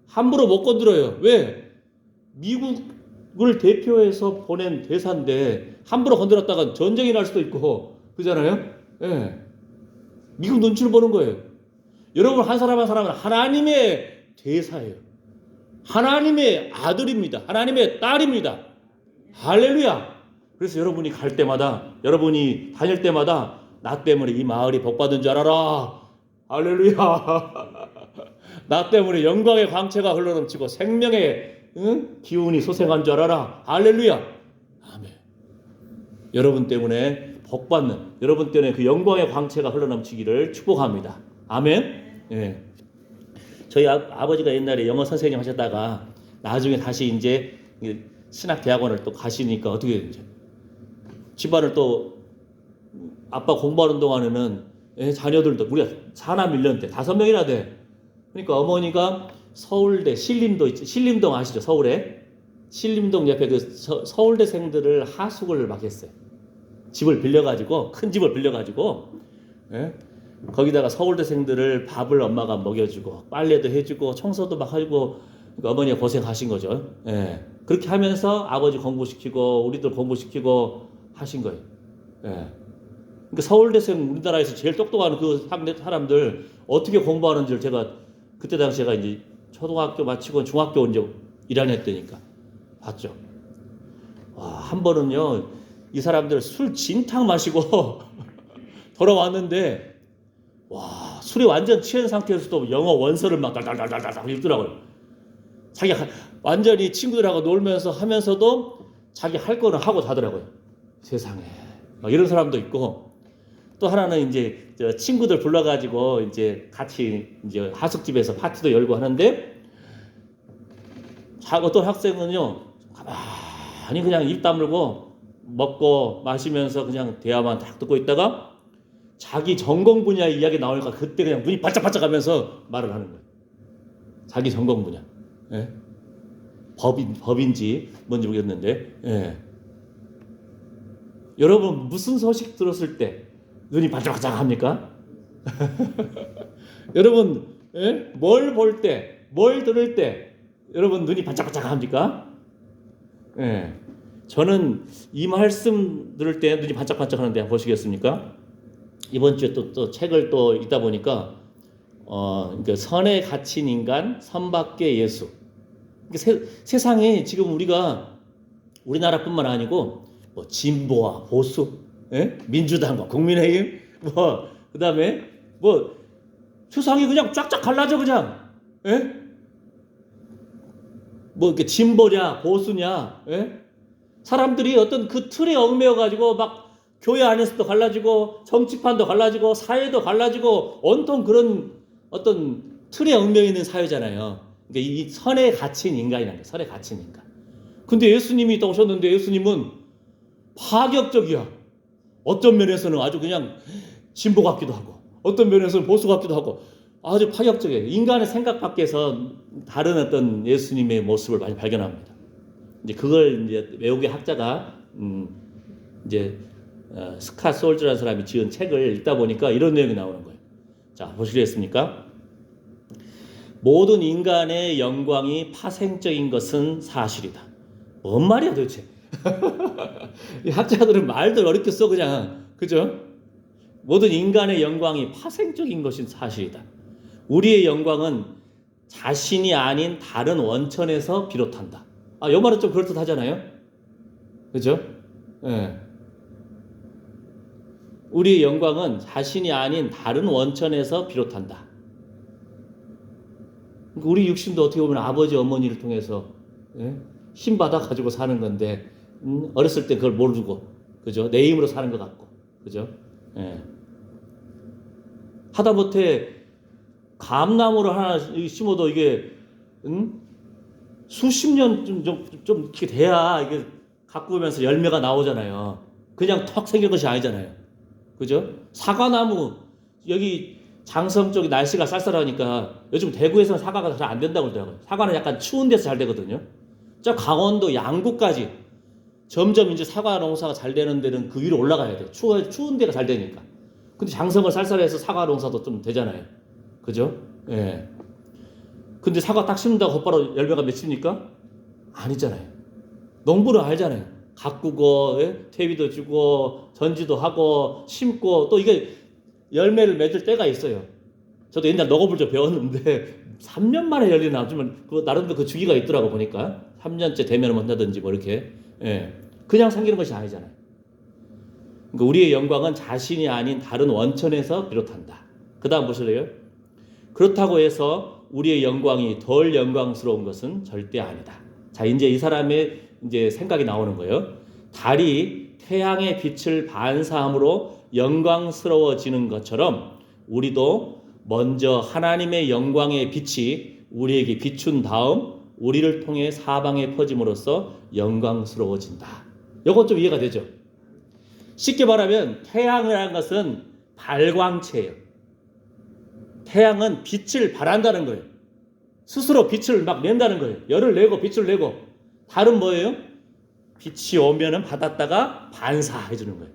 함부로 못 건드려요. 왜? 미국을 대표해서 보낸 대사인데 함부로 건드렸다가 전쟁이 날 수도 있고 그잖아요. 미국 눈치를 보는 거예요. 여러분 한 사람 한 사람은 하나님의 대사예요. 하나님의 아들입니다. 하나님의 딸입니다. 할렐루야. 그래서 여러분이 갈 때마다, 여러분이 다닐 때마다 나 때문에 이 마을이 복받은 줄 알아라. 할렐루야. 나 때문에 영광의 광채가 흘러넘치고 생명의 기운이 솟아난 줄 알아라. 할렐루야. 아멘. 여러분 때문에 복받는, 여러분 때문에 그 영광의 광채가 흘러넘치기를 축복합니다. 아멘. 저희 아버지가 옛날에 영어 선생님 하셨다가 나중에 다시 이제 신학대학원을 또 가시니까 어떻게 되죠? 집안을 또 아빠 공부하는 동안에는 자녀들도 우리가 4남 1년대 5명이나 돼. 그러니까 어머니가 서울대 신림도 있죠. 신림동 아시죠? 서울에 신림동 옆에 그 서울대생들을 하숙을 막 했어요. 집을 빌려가지고 큰 집을 빌려가지고 거기다가 서울대생들을 밥을 엄마가 먹여주고 빨래도 해주고 청소도 막 하고 그러니까 어머니가 고생하신 거죠. 그렇게 하면서 아버지 공부시키고 우리들 공부시키고 하신 거예요. 그러니까 서울대생 우리나라에서 제일 똑똑한 그 사람들 어떻게 공부하는지를 제가 그때 당시 제가 이제 초등학교 마치고 중학교 이제 1학년 때니까 봤죠. 한 번은요 이 사람들 술 진탕 마시고 돌아왔는데 술에 완전 취한 상태에서도 영어 원서를 막 달달달달달 읽더라고요. 자기가 완전히 친구들하고 놀면서 하면서도 자기 할 거는 하고 자더라고요. 세상에 이런 사람도 있고 또 하나는 이제 친구들 불러가지고 이제 같이 이제 하숙집에서 파티도 열고 하는데 어떤 학생은요 가만히 가만히 그냥 입 다물고 먹고 마시면서 그냥 대화만 딱 듣고 있다가 자기 전공 분야의 이야기 나오니까 그때 그냥 눈이 반짝반짝하면서 말을 하는 거예요. 자기 전공 분야. 예? 법인지 뭔지 모르겠는데, 예. 여러분 무슨 소식 들었을 때 눈이 반짝반짝합니까? 여러분, 예? 뭘 볼 때, 뭘 들을 때 여러분 눈이 반짝반짝합니까? 예. 저는 이 말씀 들을 때 눈이 반짝반짝하는데 한번 보시겠습니까? 이번 주에 또 책을 또 읽다 보니까 그러니까 선에 갇힌 인간, 선 밖의 예수. 세상에 지금 우리가 우리나라뿐만 아니고 뭐 진보와 보수, 예? 민주당과 국민의힘, 뭐 그다음에 뭐 세상이 그냥 쫙쫙 갈라져 그냥, 예? 뭐 이렇게 진보냐 보수냐, 예? 사람들이 어떤 그 틀에 얽매여 가지고 막 교회 안에서도 갈라지고 정치판도 갈라지고 사회도 갈라지고 온통 그런 어떤 틀에 얽매여 있는 사회잖아요. 그러니까 이 선에 갇힌 인간이라는 거예요. 선에 갇힌 인간. 근데 예수님이 또 오셨는데 예수님은 파격적이야. 어떤 면에서는 아주 그냥 진보 같기도 하고 어떤 면에서는 보수 같기도 하고 아주 파격적이에요. 인간의 생각 밖에서 다른 어떤 예수님의 모습을 많이 발견합니다. 이제 그걸 이제 외국의 학자가 이제 스캇 솔즈라는 사람이 지은 책을 읽다 보니까 이런 내용이 나오는 거예요. 자, 보시겠습니까? 모든 인간의 영광이 파생적인 것은 사실이다. 뭔 말이야 도대체? 이 학자들은 말들 어렵게 써 그냥, 그죠? 모든 인간의 영광이 파생적인 것은 사실이다. 우리의 영광은 자신이 아닌 다른 원천에서 비롯한다. 아, 이 말은 좀 그럴듯하잖아요, 그죠? 예. 우리의 영광은 자신이 아닌 다른 원천에서 비롯한다. 우리 육신도 어떻게 보면 아버지 어머니를 통해서, 예? 힘 받아 가지고 사는 건데 어렸을 때 그걸 모르고, 그죠? 내 힘으로 사는 것 같고, 그죠? 예. 하다못해 감나무를 하나 심어도 이게 수십 년 좀 이렇게 돼야 이게 가꾸면서 열매가 나오잖아요. 그냥 턱 생긴 것이 아니잖아요, 그죠? 사과나무, 여기 장성 쪽이 날씨가 쌀쌀하니까 요즘 대구에서는 사과가 잘 안 된다고 그러더라고요. 사과는 약간 추운 데서 잘 되거든요. 저 강원도 양구까지 점점 이제 사과 농사가 잘 되는 데는 그 위로 올라가야 돼요. 추운 데가 잘 되니까. 근데 장성을 쌀쌀해서 사과 농사도 좀 되잖아요, 그죠? 예. 근데 사과 딱 심는다고 곧바로 열매가 맺힙니까? 아니잖아요. 농부는 알잖아요. 가꾸고, 예? 퇴비도 주고 전지도 하고 심고 또 이게 열매를 맺을 때가 있어요. 저도 옛날 농업을 배웠는데 3년 만에 열리 나오면 그 나름대로 그 주기가 있더라고 보니까 3년째 되면 한다든지 뭐 이렇게, 예. 그냥 생기는 것이 아니잖아요. 그러니까 우리의 영광은 자신이 아닌 다른 원천에서 비롯한다. 그 다음 보실래요? 그렇다고 해서 우리의 영광이 덜 영광스러운 것은 절대 아니다. 자, 이제 이 사람의 이제 생각이 나오는 거예요. 달이 태양의 빛을 반사함으로 영광스러워지는 것처럼 우리도 먼저 하나님의 영광의 빛이 우리에게 비춘 다음 우리를 통해 사방에 퍼짐으로써 영광스러워진다. 이건 좀 이해가 되죠? 쉽게 말하면 태양이라는 것은 발광체예요. 태양은 빛을 발한다는 거예요. 스스로 빛을 막 낸다는 거예요. 열을 내고 빛을 내고. 달은 뭐예요? 빛이 오면은 받았다가 반사해 주는 거예요.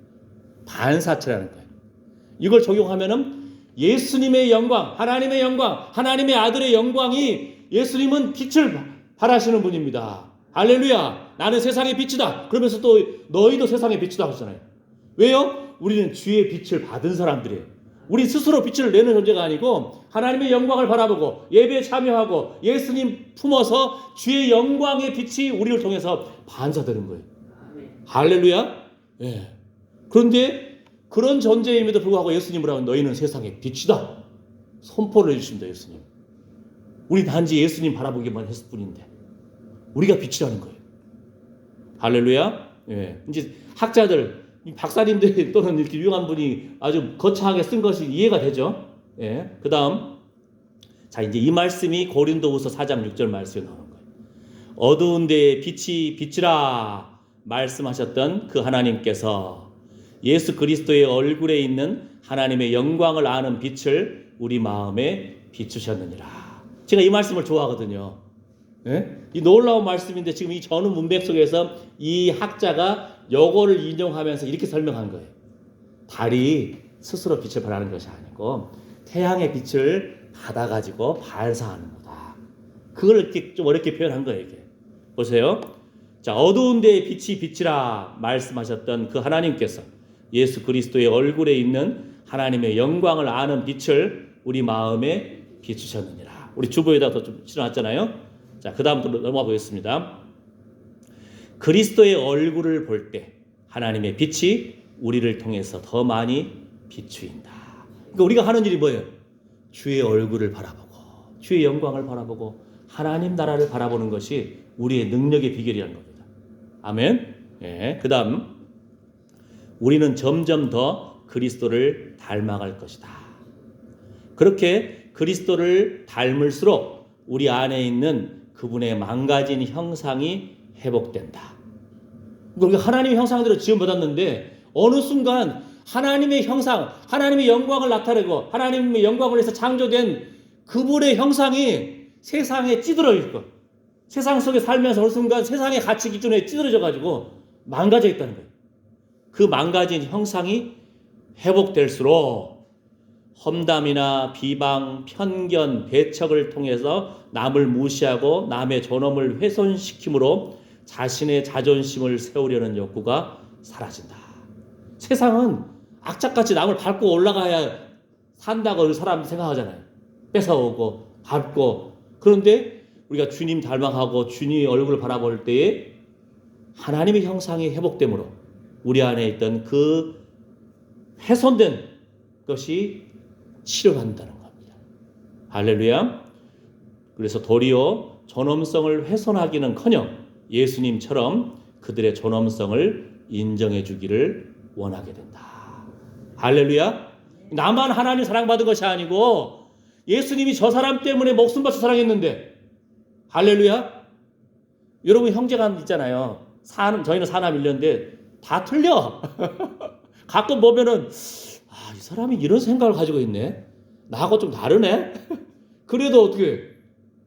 반사체라는 거예요. 이걸 적용하면은 예수님의 영광, 하나님의 영광, 하나님의 아들의 영광이, 예수님은 빛을 발하시는 분입니다. 할렐루야. 나는 세상의 빛이다. 그러면서 또 너희도 세상의 빛이다 하셨잖아요. 왜요? 우리는 주의 빛을 받은 사람들이에요. 우리 스스로 빛을 내는 존재가 아니고 하나님의 영광을 바라보고 예배에 참여하고 예수님 품어서 주의 영광의 빛이 우리를 통해서 반사되는 거예요. 할렐루야. 예. 그런데 그런 존재임에도 불구하고 예수님이라고 너희는 세상의 빛이다. 선포를 해주십니다. 예수님. 우리 단지 예수님 바라보기만 했을 뿐인데 우리가 빛이라는 거예요. 할렐루야. 예. 이제 학자들, 박사님들 또는 이렇게 유용한 분이 아주 거창하게 쓴 것이 이해가 되죠. 예. 그 다음, 자, 이제 이 말씀이 고린도후서 4장 6절 말씀에 나오는 거예요. 어두운 데에 빛이 비치라. 말씀하셨던 그 하나님께서 예수 그리스도의 얼굴에 있는 하나님의 영광을 아는 빛을 우리 마음에 비추셨느니라. 제가 이 말씀을 좋아하거든요. 예? 이 놀라운 말씀인데 지금 이 전후 문맥 속에서 이 학자가 요거를 인용하면서 이렇게 설명한 거예요. 달이 스스로 빛을 발하는 것이 아니고 태양의 빛을 받아가지고 발사하는 거다. 그걸 이렇게 좀 어렵게 표현한 거예요. 이게. 보세요. 자, 어두운 데에 빛이 비치라 말씀하셨던 그 하나님께서 예수 그리스도의 얼굴에 있는 하나님의 영광을 아는 빛을 우리 마음에 비추셨느니라. 우리 주보에다 좀 실어놨잖아요. 자, 그 다음부터 넘어가 보겠습니다. 그리스도의 얼굴을 볼 때 하나님의 빛이 우리를 통해서 더 많이 비추인다. 그러니까 우리가 하는 일이 뭐예요? 주의 얼굴을 바라보고 주의 영광을 바라보고 하나님 나라를 바라보는 것이 우리의 능력의 비결이라는 겁니다. 아멘. 예. 그 다음 우리는 점점 더 그리스도를 닮아갈 것이다. 그렇게 그리스도를 닮을수록 우리 안에 있는 그분의 망가진 형상이 회복된다. 우리가 하나님의 형상대로 지음받았는데 어느 순간 하나님의 형상, 하나님의 영광을 나타내고 하나님의 영광을 해서 창조된 그분의 형상이 세상에 찌들어 있고 세상 속에 살면서 어느 순간 세상의 가치 기준에 찌들어져 가지고 망가져 있다는 거예요. 그 망가진 형상이 회복될수록 험담이나 비방, 편견, 배척을 통해서 남을 무시하고 남의 존엄을 훼손시킴으로 자신의 자존심을 세우려는 욕구가 사라진다. 세상은 악착같이 남을 밟고 올라가야 산다고 사람들이 생각하잖아요. 뺏어오고 밟고. 그런데 우리가 주님 닮아가고 주님의 얼굴을 바라볼 때에 하나님의 형상이 회복되므로 우리 안에 있던 그 훼손된 것이 치료한다는 겁니다. 할렐루야. 그래서 도리어 존엄성을 훼손하기는커녕 예수님처럼 그들의 존엄성을 인정해 주기를 원하게 된다. 할렐루야. 나만 하나님 사랑받은 것이 아니고 예수님이 저 사람 때문에 목숨 바쳐 사랑했는데, 할렐루야. 여러분 형제가 있잖아요. 저희는 사남 1년인데 다 틀려. 가끔 보면은 이 사람이 이런 생각을 가지고 있네. 나하고 좀 다르네. 그래도 어떻게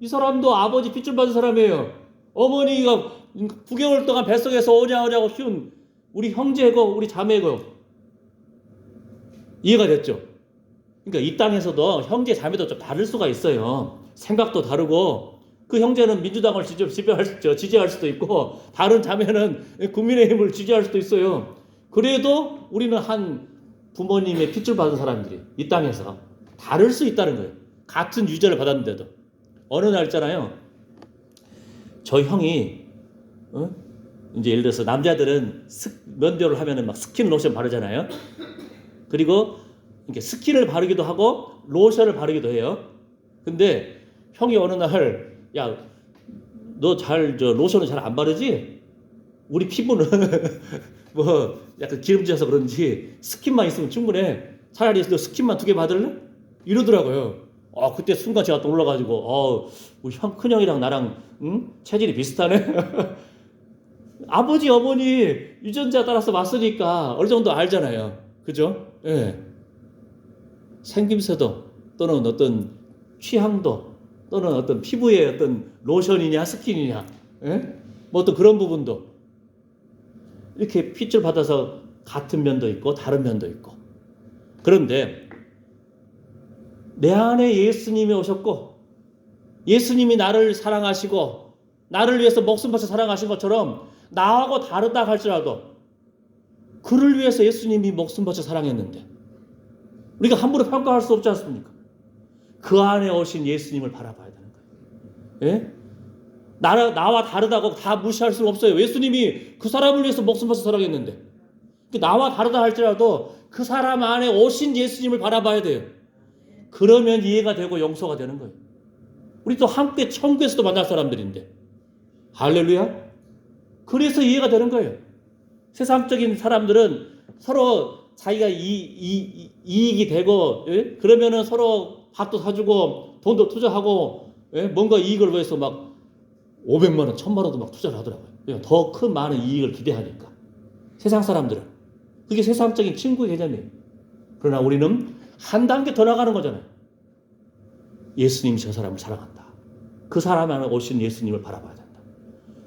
이 사람도 아버지 핏줄 받은 사람이에요. 어머니가 9개월 동안 뱃속에서 오냐오냐고 키운 우리 형제고 우리 자매고. 이해가 됐죠? 그러니까 이 땅에서도 형제 자매도 좀 다를 수가 있어요. 생각도 다르고 그 형제는 민주당을 지지할 수도 있고 다른 자매는 국민의힘을 지지할 수도 있어요. 그래도 우리는 한 부모님의 핏줄 받은 사람들이 이 땅에서 다를 수 있다는 거예요. 같은 유전을 받았는데도. 어느 날 있잖아요. 저 형이 이제 예를 들어서 남자들은 면도를 하면은 막 스킨 로션 바르잖아요. 그리고 이렇게 스킨을 바르기도 하고 로션을 바르기도 해요. 근데 형이 어느 날 야, 너 로션을 잘 안 바르지? 우리 피부는 뭐 약간 기름져서 그런지 스킨만 있으면 충분해. 차라리 너 스킨만 2개 받을래? 이러더라고요. 그때 순간 제가 또 올라가지고 우리 큰형이랑 나랑 체질이 비슷하네. 아버지 어머니 유전자 따라서 맞으니까 어느 정도 알잖아요. 그죠? 예. 생김새도 또는 어떤 취향도 또는 어떤 피부의 어떤 로션이냐 스킨이냐, 예? 뭐 어떤 그런 부분도 이렇게 핏줄 받아서 같은 면도 있고 다른 면도 있고. 그런데 내 안에 예수님이 오셨고 예수님이 나를 사랑하시고 나를 위해서 목숨 바쳐 사랑하신 것처럼 나하고 다르다 할지라도 그를 위해서 예수님이 목숨 바쳐 사랑했는데 우리가 함부로 평가할 수 없지 않습니까? 그 안에 오신 예수님을 바라봐야 되는 거예요. 예? 나와 다르다고 다 무시할 수는 없어요. 예수님이 그 사람을 위해서 목숨 바쳐 사랑했는데 나와 다르다 할지라도 그 사람 안에 오신 예수님을 바라봐야 돼요. 그러면 이해가 되고 용서가 되는 거예요. 우리 또 함께 천국에서도 만날 사람들인데. 할렐루야. 그래서 이해가 되는 거예요. 세상적인 사람들은 서로 자기가 이익이 되고, 예? 그러면은 서로 밥도 사주고 돈도 투자하고, 예? 뭔가 이익을 위해서 막 500만 원, 1000만 원도 막 투자를 하더라고요. 더 큰 많은 이익을 기대하니까. 세상 사람들은. 그게 세상적인 친구의 개념이에요. 그러나 우리는 한 단계 더 나가는 거잖아요. 예수님이 저 사람을 사랑한다. 그 사람 안에 오신 예수님을 바라봐야 된다.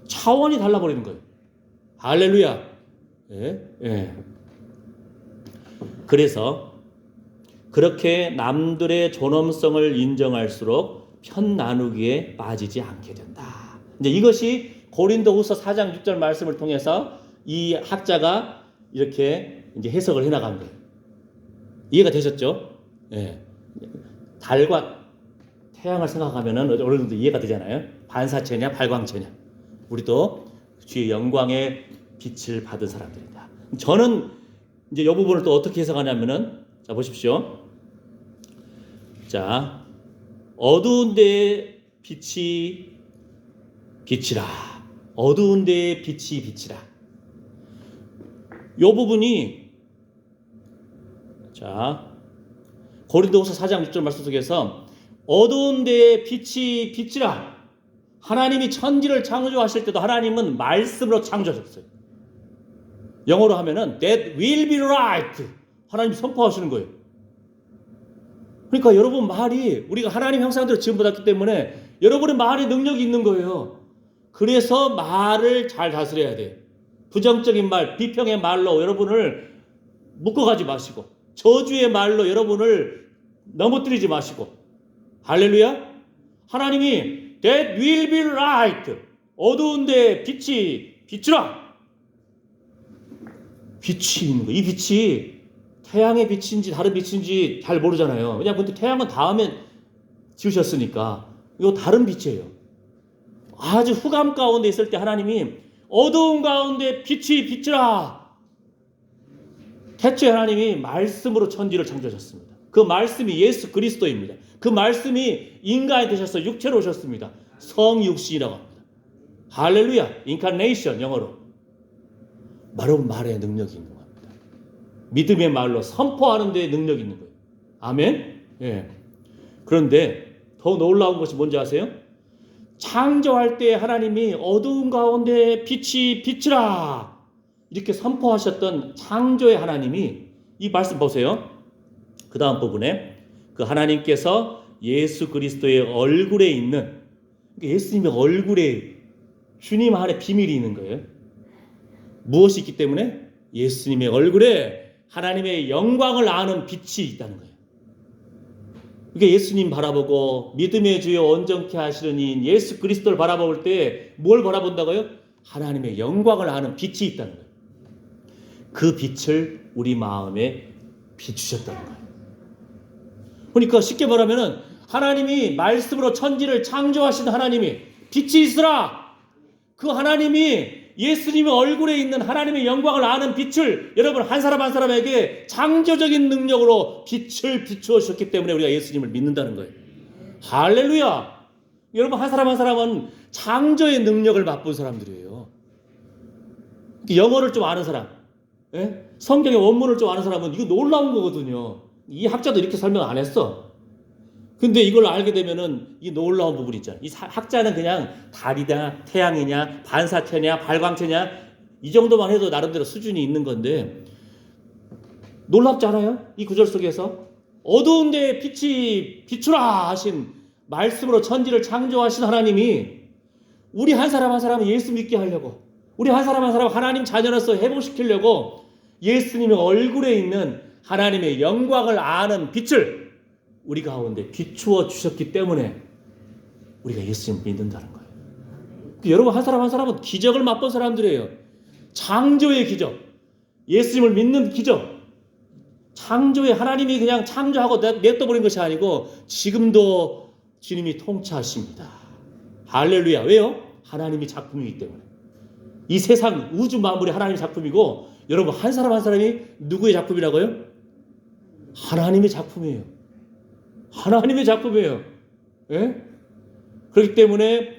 차원이 달라버리는 거예요. 할렐루야. 예, 예. 그래서 그렇게 남들의 존엄성을 인정할수록 편 나누기에 빠지지 않게 된다. 이제 이것이 고린도후서 4장 6절 말씀을 통해서 이 학자가 이렇게 이제 해석을 해 나간 거예요. 이해가 되셨죠? 예. 달과 태양을 생각하면은 어느 정도 이해가 되잖아요. 반사체냐 발광체냐. 우리도 주의 영광의 빛을 받은 사람들이다. 저는 이제 이 부분을 또 어떻게 해석하냐면은 자 보십시오. 자 어두운 데에 빛이 비치라. 어두운 데에 빛이 비치라. 이 부분이 자 고린도후서 4장 6절 말씀 속에서 어두운 데에 빛이 비치라. 하나님이 천지를 창조하실 때도 하나님은 말씀으로 창조하셨어요. 영어로 하면은 that will be right. 하나님이 선포하시는 거예요. 그러니까 여러분 말이 우리가 하나님 형상대로 지음받았기 때문에 여러분의 말에 능력이 있는 거예요. 그래서 말을 잘 다스려야 돼요. 부정적인 말, 비평의 말로 여러분을 묶어가지 마시고 저주의 말로 여러분을 넘어뜨리지 마시고 할렐루야. 하나님이 that will be right. 어두운 데 빛이 비추라. 빛이 있는 거. 이 빛이 태양의 빛인지 다른 빛인지 잘 모르잖아요. 왜냐하면 근데 태양은 다음에 지으셨으니까 이거 다른 빛이에요. 아주 흑암 가운데 있을 때 하나님이 어두운 가운데 빛이 비추라. 태초에 하나님이 말씀으로 천지를 창조하셨습니다. 그 말씀이 예수 그리스도입니다. 그 말씀이 인간이 되셔서 육체로 오셨습니다. 성육신이라고 합니다. 할렐루야. 인카네이션 영어로. 여러분 말에 능력이 있는 겁니다. 믿음의 말로 선포하는 데 능력이 있는 거예요. 아멘. 예. 그런데 더 놀라운 것이 뭔지 아세요? 창조할 때 하나님이 어두운 가운데 빛이 비치라 이렇게 선포하셨던 창조의 하나님이 이 말씀 보세요. 그 다음 부분에 그 하나님께서 예수 그리스도의 얼굴에 있는 예수님의 얼굴에 주님 안에 비밀이 있는 거예요. 무엇이 있기 때문에? 예수님의 얼굴에 하나님의 영광을 아는 빛이 있다는 거예요. 그러니까 예수님 바라보고 믿음의 주여 온전케 하시는 이인 예수 그리스도를 바라볼 때 뭘 바라본다고요? 하나님의 영광을 아는 빛이 있다는 거예요. 그 빛을 우리 마음에 비추셨다는 거예요. 그러니까 쉽게 말하면은 하나님이 말씀으로 천지를 창조하신 하나님이 빛이 있으라. 그 하나님이 예수님의 얼굴에 있는 하나님의 영광을 아는 빛을 여러분 한 사람 한 사람에게 창조적인 능력으로 빛을 비추어 주셨기 때문에 우리가 예수님을 믿는다는 거예요. 할렐루야. 여러분 한 사람 한 사람은 창조의 능력을 맛본 사람들이에요. 영어를 좀 아는 사람, 예? 성경의 원문을 좀 아는 사람은 이거 놀라운 거거든요. 이 학자도 이렇게 설명 안 했어. 근데 이걸 알게 되면은 이 놀라운 부분이 있잖아요. 이 학자는 그냥 달이냐, 태양이냐, 반사체냐, 발광체냐 이 정도만 해도 나름대로 수준이 있는 건데 놀랍지 않아요? 이 구절 속에서 어두운 데에 빛이 비추라 하신 말씀으로 천지를 창조하신 하나님이 우리 한 사람 한 사람을 예수 믿게 하려고 우리 한 사람 한 사람 하나님 자녀로서 회복시키려고 예수님의 얼굴에 있는 하나님의 영광을 아는 빛을 우리 가운데 비추어 주셨기 때문에 우리가 예수님을 믿는다는 거예요. 여러분 한 사람 한 사람은 기적을 맛본 사람들이에요. 창조의 기적, 예수님을 믿는 기적. 창조의 하나님이 그냥 창조하고 냅둬버린 것이 아니고 지금도 주님이 통치하십니다. 할렐루야. 왜요? 하나님이 작품이기 때문에. 이 세상 우주 만물이 하나님의 작품이고 여러분 한 사람 한 사람이 누구의 작품이라고요? 하나님의 작품이에요. 하나님의 작품이에요. 예? 그렇기 때문에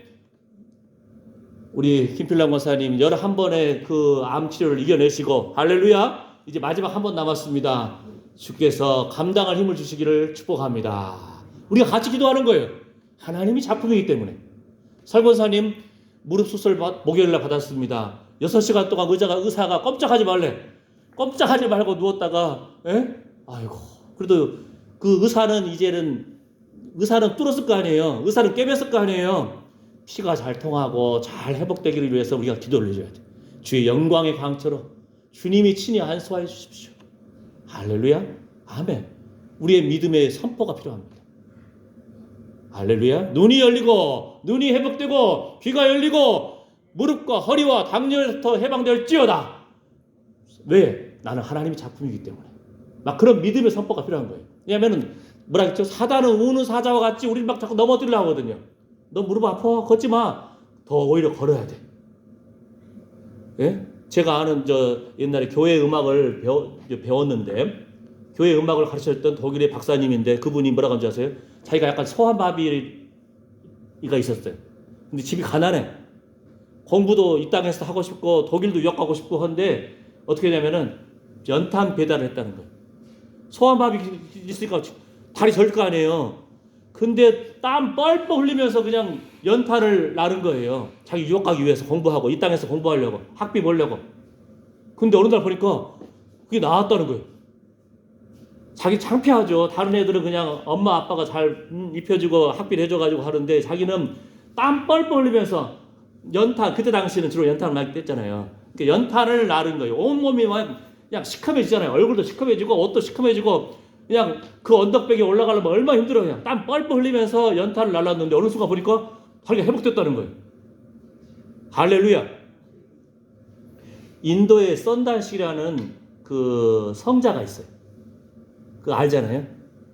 우리 김필남 권사님 11번의 그 암 치료를 이겨내시고 할렐루야. 이제 마지막 한 번 남았습니다. 주께서 감당할 힘을 주시기를 축복합니다. 우리가 같이 기도하는 거예요. 하나님이 작품이기 때문에. 설 권사님 무릎 수술 목요일날 받았습니다. 6시간 동안 의사가 꼼짝하지 말래. 꼼짝하지 말고 누웠다가, 아이고. 그래도 그 의사는 뚫었을 거 아니에요. 의사는 깨맸을 거 아니에요. 피가 잘 통하고 잘 회복되기를 위해서 우리가 기도를 해줘야 돼. 주의 영광의 광채로 주님이 친히 안수하여 주십시오. 할렐루야. 아멘. 우리의 믿음의 선포가 필요합니다. 할렐루야. 눈이 열리고 눈이 회복되고 귀가 열리고 무릎과 허리와 당뇨에서 해방될지어다. 왜? 나는 하나님의 작품이기 때문에. 막 그런 믿음의 선포가 필요한 거예요. 왜냐하면 뭐라 했죠? 사단은 우는 사자와 같이 우리를 막 자꾸 넘어뜨리려고 하거든요. 너 무릎 아파? 걷지 마. 더 오히려 걸어야 돼. 예? 제가 아는 옛날에 교회 음악을 배웠는데 교회 음악을 가르쳤던 독일의 박사님인데 그분이 뭐라고 하는지 아세요? 자기가 약간 소아마비가 있었어요. 근데 집이 가난해. 공부도 이 땅에서 하고 싶고 독일도 유학 가고 싶고 한데 어떻게 하냐면은 연탄 배달을 했다는 거예요. 소아마비 있으니까 다리 저릴 거 아니에요. 근데 땀 뻘뻘 흘리면서 그냥 연탄을 나른 거예요. 자기 유학 가기 위해서 공부하고 이 땅에서 공부하려고 학비 벌려고. 근데 어느 날 보니까 그게 나왔다는 거예요. 자기 창피하죠. 다른 애들은 그냥 엄마 아빠가 잘 입혀주고 학비를 해줘가지고 하는데 자기는 땀 뻘뻘 흘리면서 연탄, 그때 당시에는 주로 연탄을 많이 뗐잖아요. 그러니까 연탄을 나른 거예요. 온몸이 그냥 시커매지잖아요. 얼굴도 시커매지고 옷도 시커매지고 그냥 그 언덕백에 올라가려면 얼마나 힘들어요. 그냥 땀 뻘뻘 흘리면서 연탄을 날랐는데 어느 순간 보니까 자기가 회복됐다는 거예요. 할렐루야. 인도의 썬달식이라는 그 성자가 있어요. 그 알잖아요.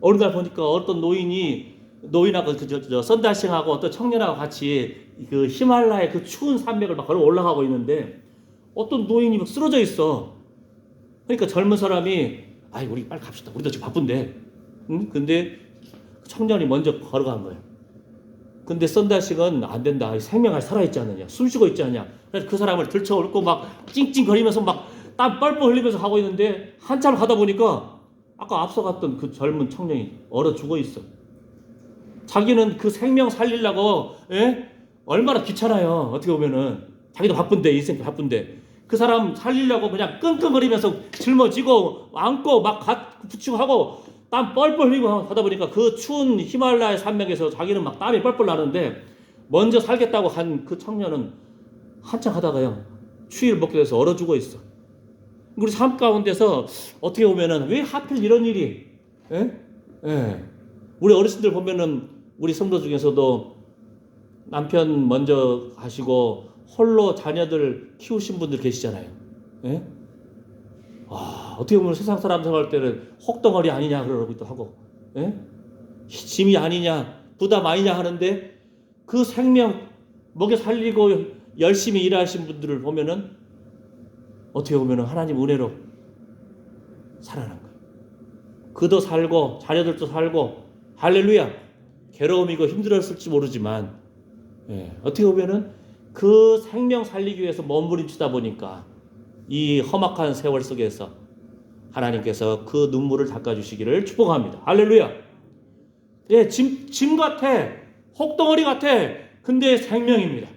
어느 날 보니까 어떤 노인하고 썬달싱하고 어떤 청년하고 같이 그 히말라야 그 추운 산맥을 막 걸어 올라가고 있는데 어떤 노인이 막 쓰러져 있어. 그러니까 젊은 사람이 아이 우리 빨리 갑시다. 우리도 지금 바쁜데. 응? 근데 청년이 먼저 걸어간 거예요. 근데 썬달싱은 안 된다. 생명이 살아있지 않느냐. 숨 쉬고 있지 않냐. 그래서 그 사람을 들쳐올고 막 찡찡거리면서 막 땀 뻘뻘 흘리면서 가고 있는데 한참 가다 보니까 아까 앞서 갔던 그 젊은 청년이 얼어 죽어 있어. 자기는 그 생명 살리려고 얼마나 귀찮아요. 어떻게 보면은 자기도 바쁜데 인생 바쁜데 그 사람 살리려고 그냥 끙끙거리면서 짊어지고 안고 막 붙이고 하고 땀 뻘뻘 흘리고 하다 보니까 그 추운 히말라야 산맥에서 자기는 막 땀이 뻘뻘 나는데 먼저 살겠다고 한 그 청년은 한참 하다가요 추위를 먹게 돼서 얼어 죽어 있어. 우리 삶 가운데서 어떻게 보면은 왜 하필 이런 일이 우리 어르신들 보면은 우리 성도 중에서도 남편 먼저 가시고 홀로 자녀들 키우신 분들 계시잖아요. 어떻게 보면 세상 사람 생각할 때는 혹덩어리 아니냐 그러기도 하고 짐이 아니냐 부담 아니냐 하는데 그 생명 먹여 살리고 열심히 일하신 분들을 보면은 어떻게 보면 하나님 은혜로 살아난 거예요. 그도 살고 자녀들도 살고 할렐루야. 괴로움이고 힘들었을지 모르지만 어떻게 보면은 그 생명 살리기 위해서 몸부림치다 보니까 이 험악한 세월 속에서 하나님께서 그 눈물을 닦아주시기를 축복합니다. 할렐루야. 짐 같아. 혹덩어리 같아. 근데 생명입니다.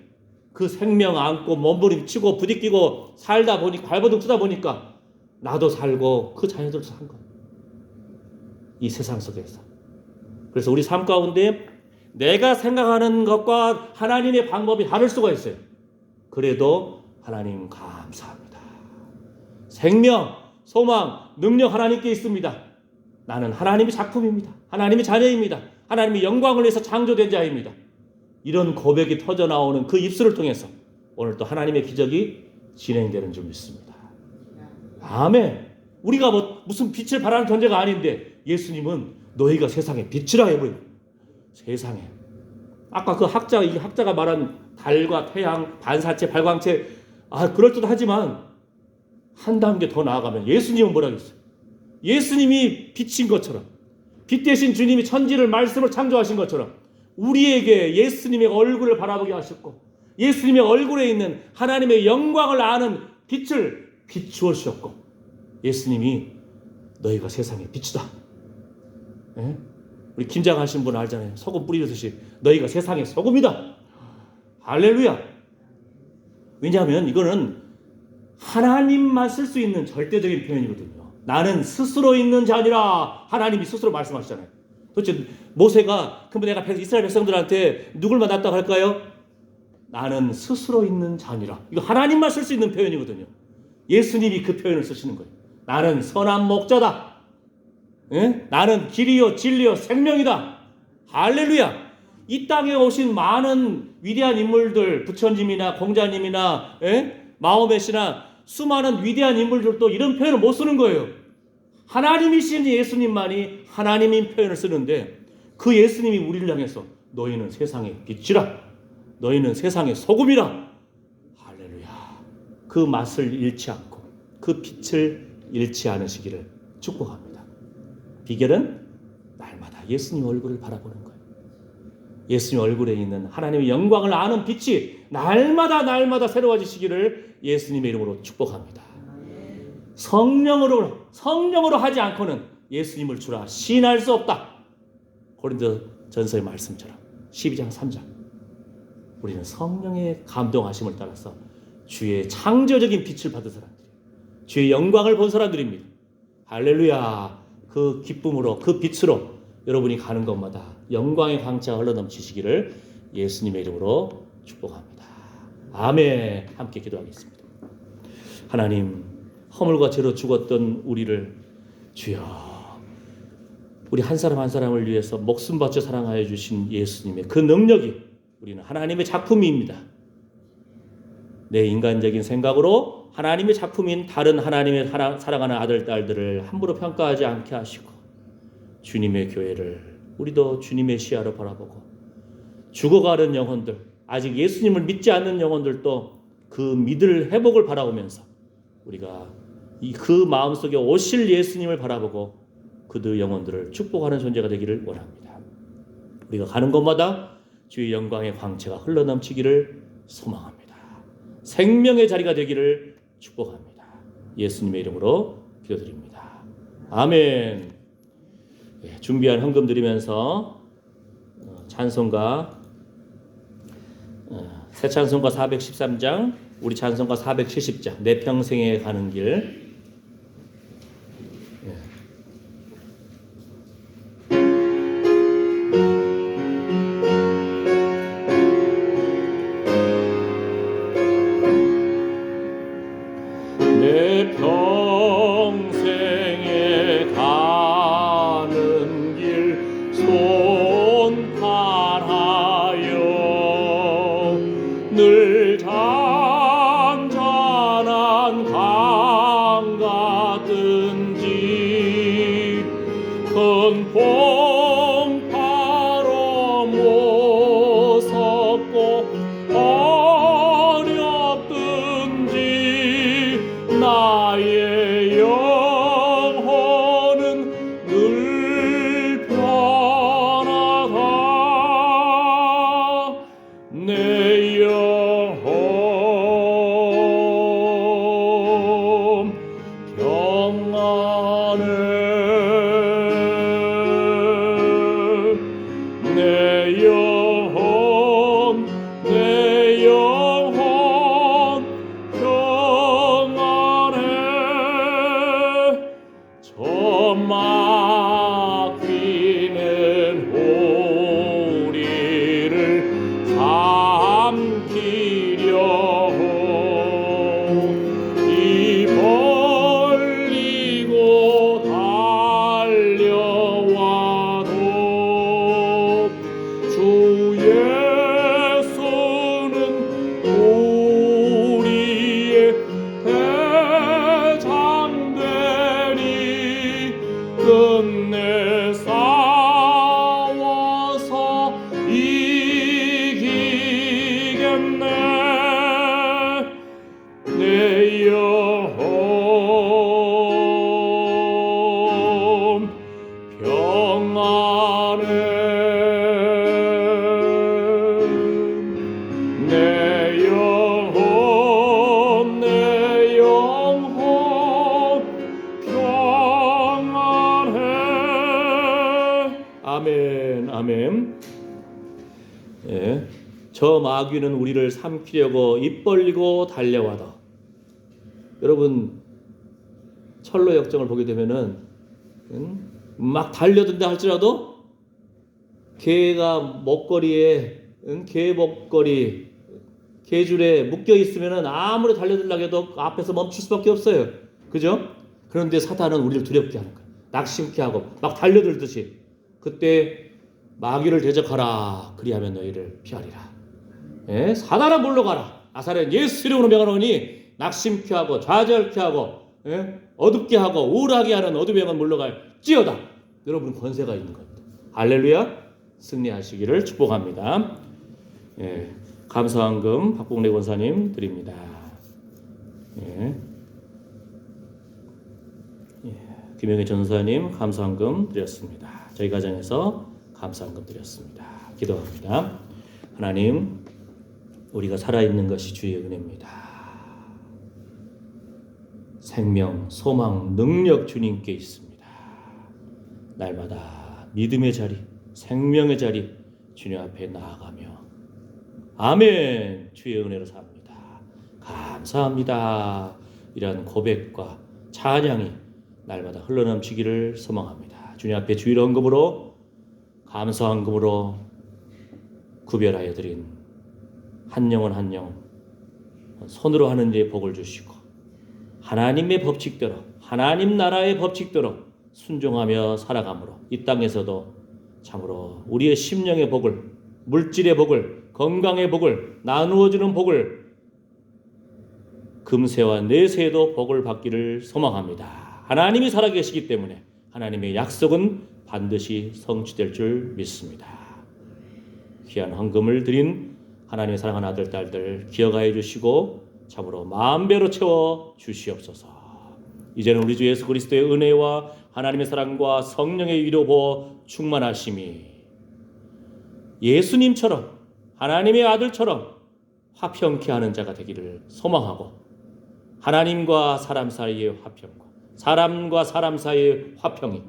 그 생명 안고 몸부림치고 부딪히고 살다 보니까 발버둥 치다 보니까 나도 살고 그 자녀들도 산 거예요. 이 세상 속에서. 그래서 우리 삶 가운데 내가 생각하는 것과 하나님의 방법이 다를 수가 있어요. 그래도 하나님 감사합니다. 생명, 소망, 능력 하나님께 있습니다. 나는 하나님의 작품입니다. 하나님의 자녀입니다. 하나님의 영광을 위해서 창조된 자입니다. 이런 고백이 터져나오는 그 입술을 통해서 오늘 또 하나님의 기적이 진행되는 줄 믿습니다. 아멘. 우리가 무슨 빛을 발하는 존재가 아닌데 예수님은 너희가 세상의 빛이라 해버려요. 세상에. 아까 이 학자가 말한 달과 태양, 반사체, 발광체 그럴듯하지만 한 단계 더 나아가면 예수님은 뭐라고 했어요? 예수님이 빛인 것처럼 빛 대신 주님이 천지를 말씀을 창조하신 것처럼 우리에게 예수님의 얼굴을 바라보게 하셨고 예수님의 얼굴에 있는 하나님의 영광을 아는 빛을 비추어 주셨고 예수님이 너희가 세상의 빛이다. 우리 김장 하신 분 알잖아요. 소금 뿌리듯이 너희가 세상의 소금이다. 할렐루야. 왜냐하면 이거는 하나님만 쓸 수 있는 절대적인 표현이거든요. 나는 스스로 있는 자니라. 하나님이 스스로 말씀하시잖아요. 도대체 모세가 그럼 내가 이스라엘 백성들한테 누굴 만났다고 할까요? 나는 스스로 있는 자니라. 이거 하나님만 쓸 수 있는 표현이거든요. 예수님이 그 표현을 쓰시는 거예요. 나는 선한 목자다. 예? 나는 길이요 진리요 생명이다. 할렐루야. 이 땅에 오신 많은 위대한 인물들, 부처님이나 공자님이나 마호메시나 수많은 위대한 인물들도 이런 표현을 못 쓰는 거예요. 하나님이신 예수님만이 하나님인 표현을 쓰는데 그 예수님이 우리를 향해서 너희는 세상의 빛이라. 너희는 세상의 소금이라. 할렐루야. 그 맛을 잃지 않고 그 빛을 잃지 않으시기를 축복합니다. 비결은 날마다 예수님 얼굴을 바라보는 거예요. 예수님 얼굴에 있는 하나님의 영광을 아는 빛이 날마다 새로워지시기를 예수님의 이름으로 축복합니다. 성령으로 하지 않고는 예수님을 주라 시인할 수 없다. 고린도전서의 말씀처럼 12장 3장. 우리는 성령의 감동하심을 따라서 주의 창조적인 빛을 받은 사람들이에요. 주의 영광을 본 사람들입니다. 할렐루야. 그 기쁨으로 그 빛으로 여러분이 가는 곳마다 영광의 광채가 흘러넘치시기를 예수님의 이름으로 축복합니다. 아멘. 함께 기도하겠습니다. 하나님, 허물과 죄로 죽었던 우리를 주여, 우리 한 사람 한 사람을 위해서 목숨 바쳐 사랑하여 주신 예수님의 그 능력이 우리는 하나님의 작품입니다. 내 인간적인 생각으로 하나님의 작품인 다른 하나님의 사랑하는 아들, 딸들을 함부로 평가하지 않게 하시고 주님의 교회를 우리도 주님의 시야로 바라보고 죽어가는 영혼들, 아직 예수님을 믿지 않는 영혼들도 그 믿을 회복을 바라보면서 우리가 그 마음속에 오실 예수님을 바라보고 그들 영혼들을 축복하는 존재가 되기를 원합니다. 우리가 가는 곳마다 주의 영광의 광채가 흘러넘치기를 소망합니다. 생명의 자리가 되기를 축복합니다. 예수님의 이름으로 기도드립니다. 아멘. 준비한 헌금 드리면서 찬송가 새 찬송가 413장, 우리 찬송가 470장 내 평생에 가는 길. 내 평생에 가는 길 손팔하여 늘 잔잔한 강 같든지 큰 풍파로 무섭고 어렵든지 나의 영혼은 늘 편하다. 내 영혼 평안해. 내 영혼 평안해. 저 막히는 우리를 삼키려 이 벌리고 달려와도 주 예수는 우리의 대장되니 끝내 싸워서 이기겠네. 내 영혼 평안해. 내 영혼 평안해. 아멘, 아멘. 예. 저 마귀는 우리를 삼키려고 입 벌리고 달려와도, 여러분 철로 역정을 보게 되면은 막 달려든다 할지라도 개가 먹거리에 개 먹거리 개줄에 묶여 있으면은 아무리 달려들려고 해도 앞에서 멈출 수밖에 없어요. 그죠? 그런데 사탄은 우리를 두렵게 하는 거예요. 낙심케 하고 막 달려들듯이. 그때 마귀를 대적하라. 그리하면 너희를 피하리라. 예? 사단아 물러가라. 나사렛 예수 이름으로 명하노니 낙심케 하고 좌절케 하고, 예? 어둡게 하고 우울하게 하는 어둠의 영은 물러갈지어다. 여러분 권세가 있는 겁니다. 할렐루야. 승리하시기를 축복합니다. 예. 감사한금 박봉래 권사님 드립니다. 예. 예. 김영희 전사님 감사한금 드렸습니다. 저희 가정에서 감사한금 드렸습니다. 기도합니다. 하나님, 우리가 살아있는 것이 주의 은혜입니다. 생명, 소망, 능력 주님께 있습니다. 날마다 믿음의 자리, 생명의 자리 주님 앞에 나아가며 아멘, 주의 은혜로 삽니다. 감사합니다. 이런 고백과 찬양이 날마다 흘러넘치기를 소망합니다. 주님 앞에 주일 헌금으로, 감사 헌금으로 구별하여 드린 한 영혼 한 영혼 손으로 하는 일에 복을 주시고, 하나님의 법칙대로, 하나님 나라의 법칙대로 순종하며 살아감으로 이 땅에서도 참으로 우리의 심령의 복을, 물질의 복을, 건강의 복을, 나누어주는 복을, 금세와 내세에도 복을 받기를 소망합니다. 하나님이 살아계시기 때문에 하나님의 약속은 반드시 성취될 줄 믿습니다. 귀한 헌금을 드린 하나님의 사랑하는 아들, 딸들 기억하여 주시고 참으로 만배로 채워 주시옵소서. 이제는 우리 주 예수 그리스도의 은혜와 하나님의 사랑과 성령의 위로 보호 충만하심이 예수님처럼, 하나님의 아들처럼 화평케 하는 자가 되기를 소망하고, 하나님과 사람 사이의 화평과 사람과 사람 사이의 화평이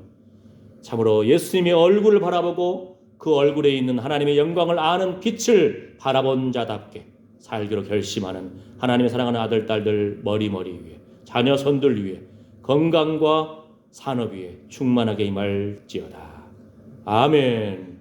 참으로 예수님의 얼굴을 바라보고 그 얼굴에 있는 하나님의 영광을 아는 빛을 바라본 자답게 살기로 결심하는 하나님의 사랑하는 아들, 딸들 머리머리 위에, 자녀 손들 위에, 건강과 산업 위에 충만하게 임할지어다. 아멘.